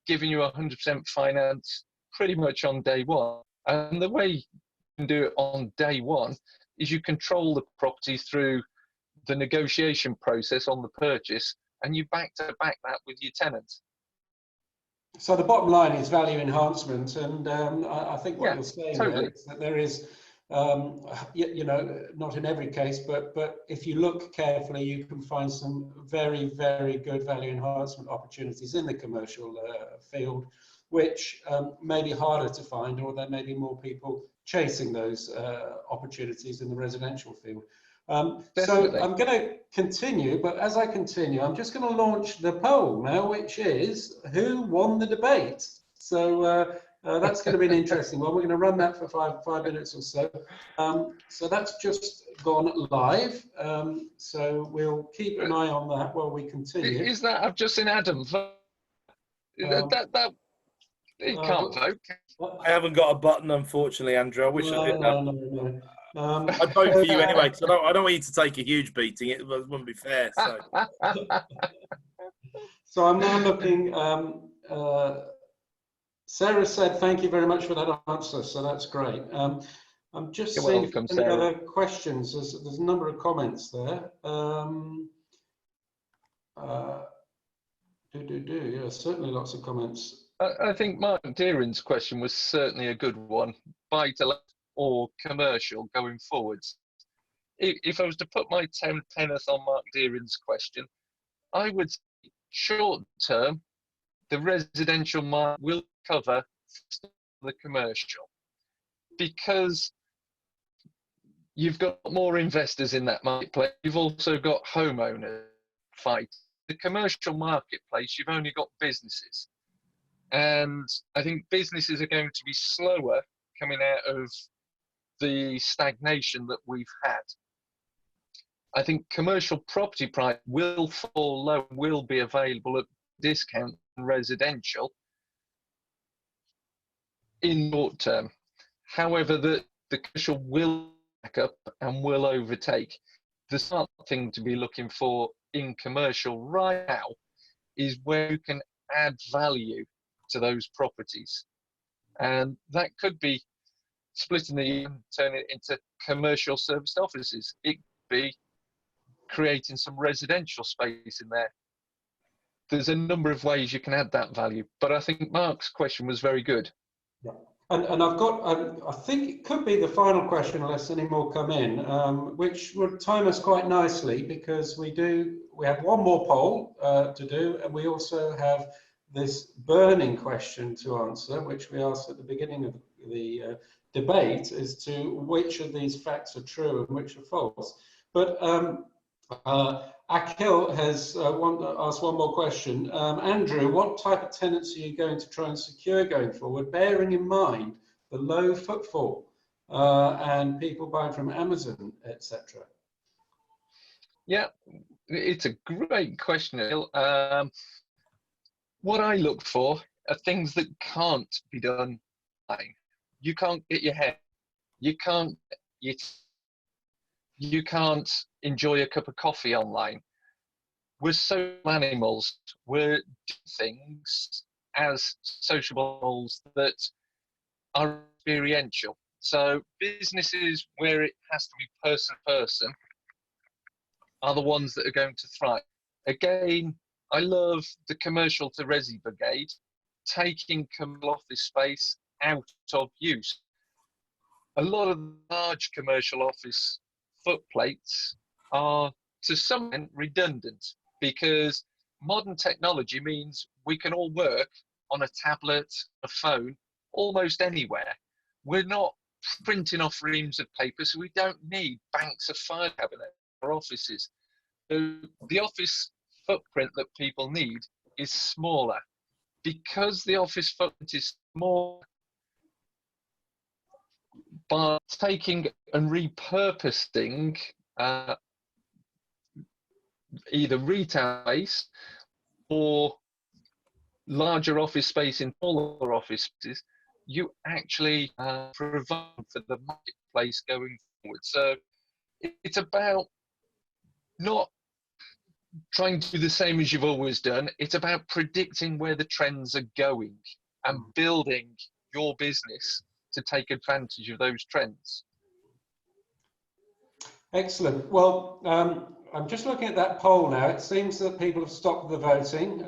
giving you 100% finance pretty much on day one. And the way you can do it on day one is you control the property through the negotiation process on the purchase, and you back to back that with your tenant. So the bottom line is value enhancement, and I think what you're saying there is that there is, you know, not in every case, but if you look carefully, you can find some very, very good value enhancement opportunities in the commercial field, which may be harder to find, or there may be more people chasing those opportunities in the residential field. So I'm going to continue, but as I continue, I'm just going to launch the poll now, which is who won the debate. So that's going to be an interesting one. We're going to run that for five minutes or so. So that's just gone live. So we'll keep an eye on that while we continue. Is that, I've just seen Adam vote. He can't vote. I haven't got a button, unfortunately, Andrew. I wish I did. No. I'd vote for you anyway, because I don't want you to take a huge beating. It wouldn't be fair. So, so I'm now looking. Sarah said, "Thank you very much for that answer." So that's great. I'm just You're seeing welcome, if there's any Sarah. other questions. There's a number of comments there. Yeah, certainly lots of comments. I think Mark Deeran's question was certainly a good one. Buy to let or commercial going forwards. If I was to put my 10 penneth on Mark Deeran's question, I would say short term, the residential market will cover the commercial, because you've got more investors in that marketplace. You've also got homeowners fight. The commercial marketplace, you've only got businesses. And I think businesses are going to be slower coming out of the stagnation that we've had. I think commercial property price will fall low, will be available at discount and residential in short term. However, the commercial will back up and will overtake. The smart thing to be looking for in commercial right now is where you can add value to those properties. And that could be splitting the turning it into commercial serviced offices. It could be creating some residential space in there. There's a number of ways you can add that value, but I think Mark's question was very good. Yeah. And I've got, I think it could be the final question unless any more come in, which would time us quite nicely, because we have one more poll to do, and we also have this burning question to answer, which we asked at the beginning of the debate, as to which of these facts are true and which are false. But Akhil has asked one more question. Andrew, what type of tenants are you going to try and secure going forward, bearing in mind the low footfall and people buying from Amazon, etc.? Yeah, it's a great question, Akhil. What I look for are things that can't be done online. You can't get your hair. You can't enjoy a cup of coffee online. We're social animals. We're things as social animals that are experiential. So businesses where it has to be person to person are the ones that are going to thrive. Again, I love the commercial to resi brigade, taking commercial office space out of use. A lot of large commercial office footplates are to some extent redundant, because modern technology means we can all work on a tablet, a phone, almost anywhere. We're not printing off reams of paper, so we don't need banks of file cabinets for offices. So the office footprint that people need is smaller. Because the office footprint is small, by taking and repurposing either retail space or larger office space in smaller office spaces, you actually provide for the marketplace going forward. So it's about not trying to do the same as you've always done. It's about predicting where the trends are going and building your business to take advantage of those trends. Excellent. Well, I'm just looking at that poll now. It seems that people have stopped the voting.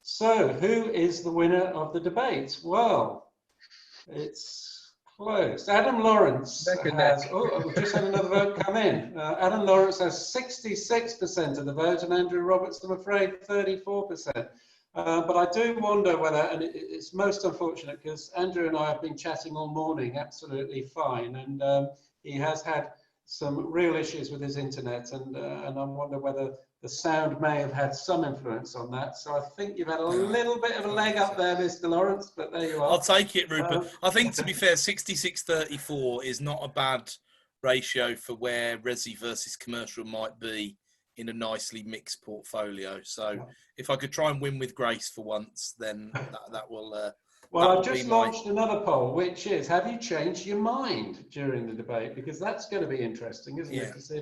So who is the winner of the debate? Well, it's close. Adam Lawrence has, we've just had another vote come in. Adam Lawrence has 66% of the vote, and Andrew Roberts, I'm afraid, 34%. But I do wonder whether, and it's most unfortunate because Andrew and I have been chatting all morning absolutely fine, and he has had some real issues with his internet, and I wonder whether the sound may have had some influence on that. So I think you've had a little bit of a leg up there, Mr. Lawrence, but there you are. I'll take it, Rupert. I think, to be fair, 66-34 is not a bad ratio for where resi versus commercial might be in a nicely mixed portfolio. So if I could try and win with grace for once, then that will Well, That I've would just be my- launched another poll, which is, have you changed your mind during the debate? Because that's going to be interesting, isn't it? To see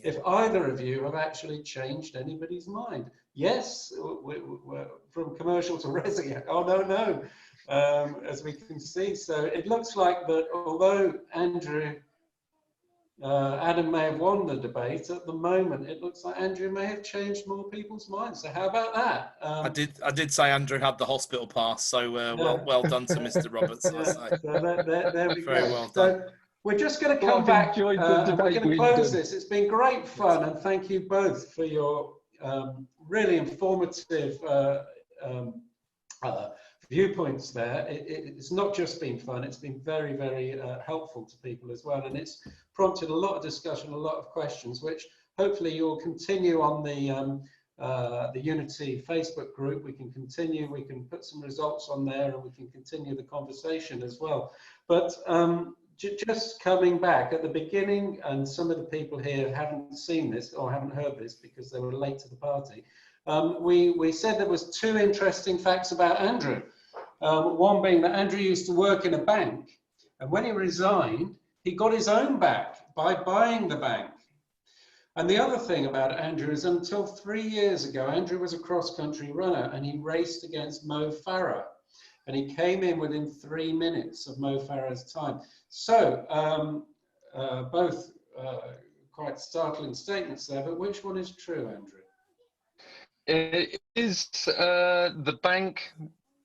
if either of you have actually changed anybody's mind. Yes, we're from commercial to resi. Oh, no, as we can see. So it looks like that although Adam may have won the debate, at the moment it looks like Andrew may have changed more people's minds. So how about that? I did say Andrew had the hospital pass, so well done to Mr. Roberts. Yeah, so there we Very go. well done. So we're just going to Well, come I've back enjoyed the and we're debate going to we've close done. this. It's been great fun, and thank you both for your really informative viewpoints there. It's not just been fun, it's been very, very helpful to people as well, and it's prompted a lot of discussion, a lot of questions, which hopefully you'll continue on the Unity Facebook group. We can continue, we can put some results on there, and we can continue the conversation as well. But just coming back at the beginning, and some of the people here haven't seen this or haven't heard this because they were late to the party. We said there was two interesting facts about Andrew. One being that Andrew used to work in a bank, and when he resigned, he got his own back by buying the bank. And the other thing about Andrew is until 3 years ago, Andrew was a cross-country runner and he raced against Mo Farah. And he came in within 3 minutes of Mo Farah's time. So both quite startling statements there, but which one is true, Andrew? It is the bank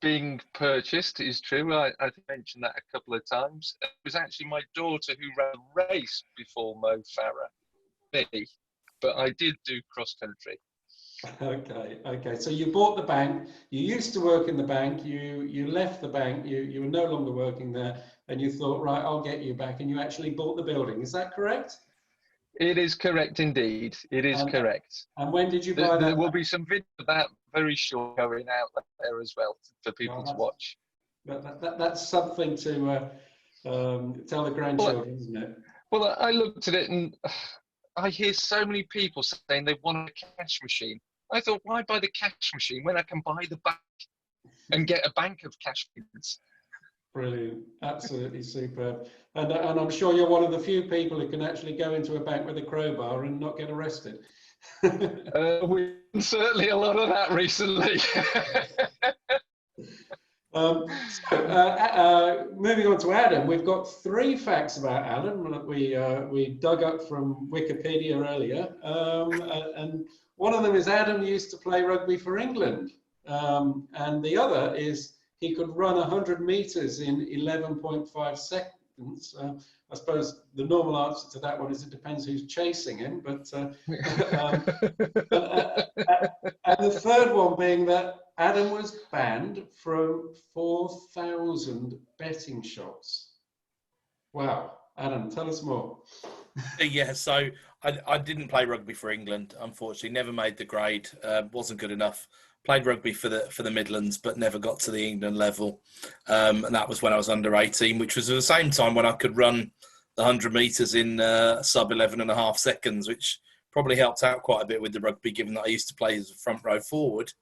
being purchased is true. I mentioned that a couple of times. It was actually my daughter who ran a race before Mo Farah, me, but I did do cross country. Okay. So you bought the bank. You used to work in the bank. You left the bank. You were no longer working there, and you thought, right, I'll get you back, and you actually bought the building. Is that correct? It is correct indeed. It is correct. And when did you buy that? There will be some video of that very short going out there as well for people to watch. That's something to tell the grandchildren, isn't it? Well, I looked at it and I hear so many people saying they want a cash machine. I thought, why buy the cash machine when I can buy the bank and get a bank of cash machines? Brilliant, absolutely superb. And I'm sure you're one of the few people who can actually go into a bank with a crowbar and not get arrested. We've certainly a lot of that recently. Moving on to Adam, we've got 3 facts about Adam that we dug up from Wikipedia earlier, and one of them is Adam used to play rugby for England, and the other is he could run 100 meters in 11.5 seconds. I suppose the normal answer to that one is it depends who's chasing him, but and the third one being that Adam was banned from 4,000 betting shops. Wow, Adam, tell us more. Yeah, so I didn't play rugby for England, unfortunately. Never made the grade. Wasn't good enough. Played rugby for the Midlands, but never got to the England level. And that was when I was under 18, which was at the same time when I could run the 100 metres in sub 11.5 seconds, which probably helped out quite a bit with the rugby, given that I used to play as a front row forward.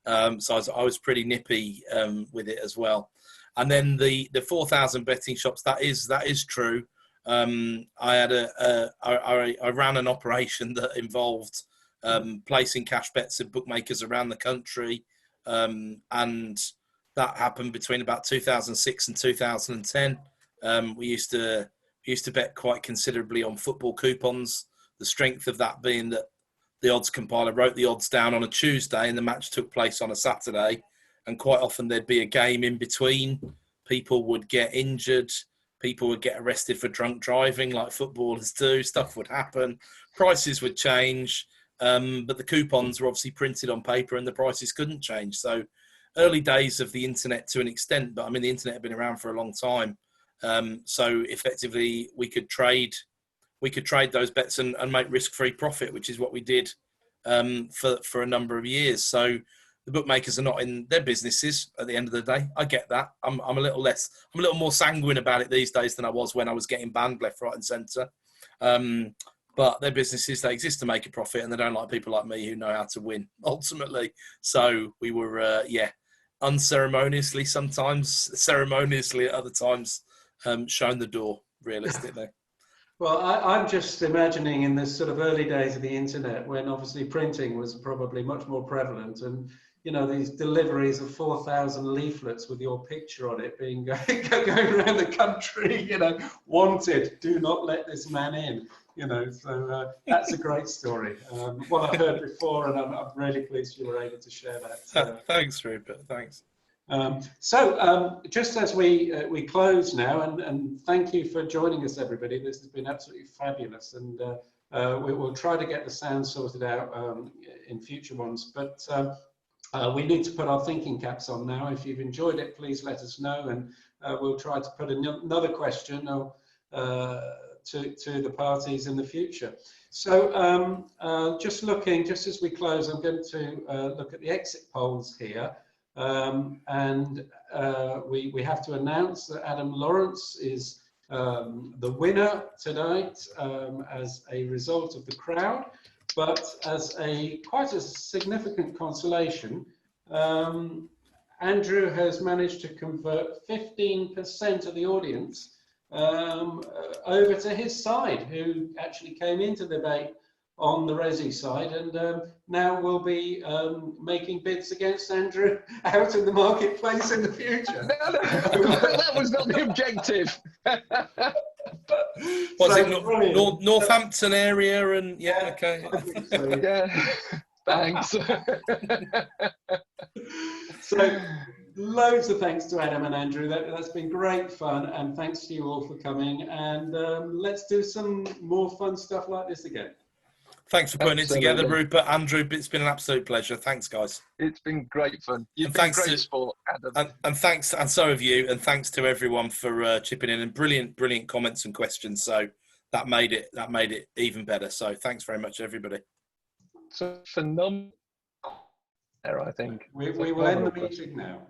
So I was pretty nippy with it as well. And then the 4,000 betting shops, that is true. I ran an operation that involved placing cash bets at bookmakers around the country, and that happened between about 2006 and 2010. We used to bet quite considerably on football coupons. The strength of that being that the odds compiler wrote the odds down on a Tuesday and the match took place on a Saturday, and quite often there'd be a game in between. People would get injured. People would get arrested for drunk driving like footballers do. Stuff would happen. Prices would change. But the coupons were obviously printed on paper and the prices couldn't change. So early days of the internet to an extent, but I mean, the internet had been around for a long time. So effectively we could trade those bets and make risk-free profit, which is what we did for a number of years. So the bookmakers are not in their businesses at the end of the day. I get that. I'm a little more sanguine about it these days than I was when I was getting banned left, right and centre. But their businesses, they exist to make a profit, and they don't like people like me who know how to win ultimately. So we were, unceremoniously sometimes, ceremoniously at other times, shown the door, realistically. Well, I'm just imagining in the sort of early days of the internet, when obviously printing was probably much more prevalent, and you know, these deliveries of 4,000 leaflets with your picture on it being going around the country, you know, wanted, do not let this man in, you know. So that's a great story. What I've heard before, and I'm really pleased you were able to share that. Thanks, Rupert. Thanks. Just as we close now, and thank you for joining us, everybody. This has been absolutely fabulous, and we'll try to get the sound sorted out in future ones. But we need to put our thinking caps on now. If you've enjoyed it, please let us know, and we'll try to put another question to the parties in the future. So just as we close, I'm going to look at the exit polls here. And we have to announce that Adam Lawrence is the winner tonight as a result of the crowd, but as quite a significant consolation, Andrew has managed to convert 15% of the audience over to his side, who actually came into the debate on the Resi side, and now will be making bids against Andrew out in the marketplace in the future. That was not the objective. Was it Northampton area? And yeah, okay. So. Yeah, thanks. So loads of thanks to Adam and Andrew. That's been great fun, and thanks to you all for coming. And let's do some more fun stuff like this again. Thanks for putting it together, Rupert. Andrew, it's been an absolute pleasure. Thanks, guys. It's been great fun. You've been great sport, Adam. And thanks, and so have you. And thanks to everyone for chipping in, and brilliant comments and questions. So that made it even better. So thanks very much, everybody. So phenomenal there, I think. We will end the meeting now.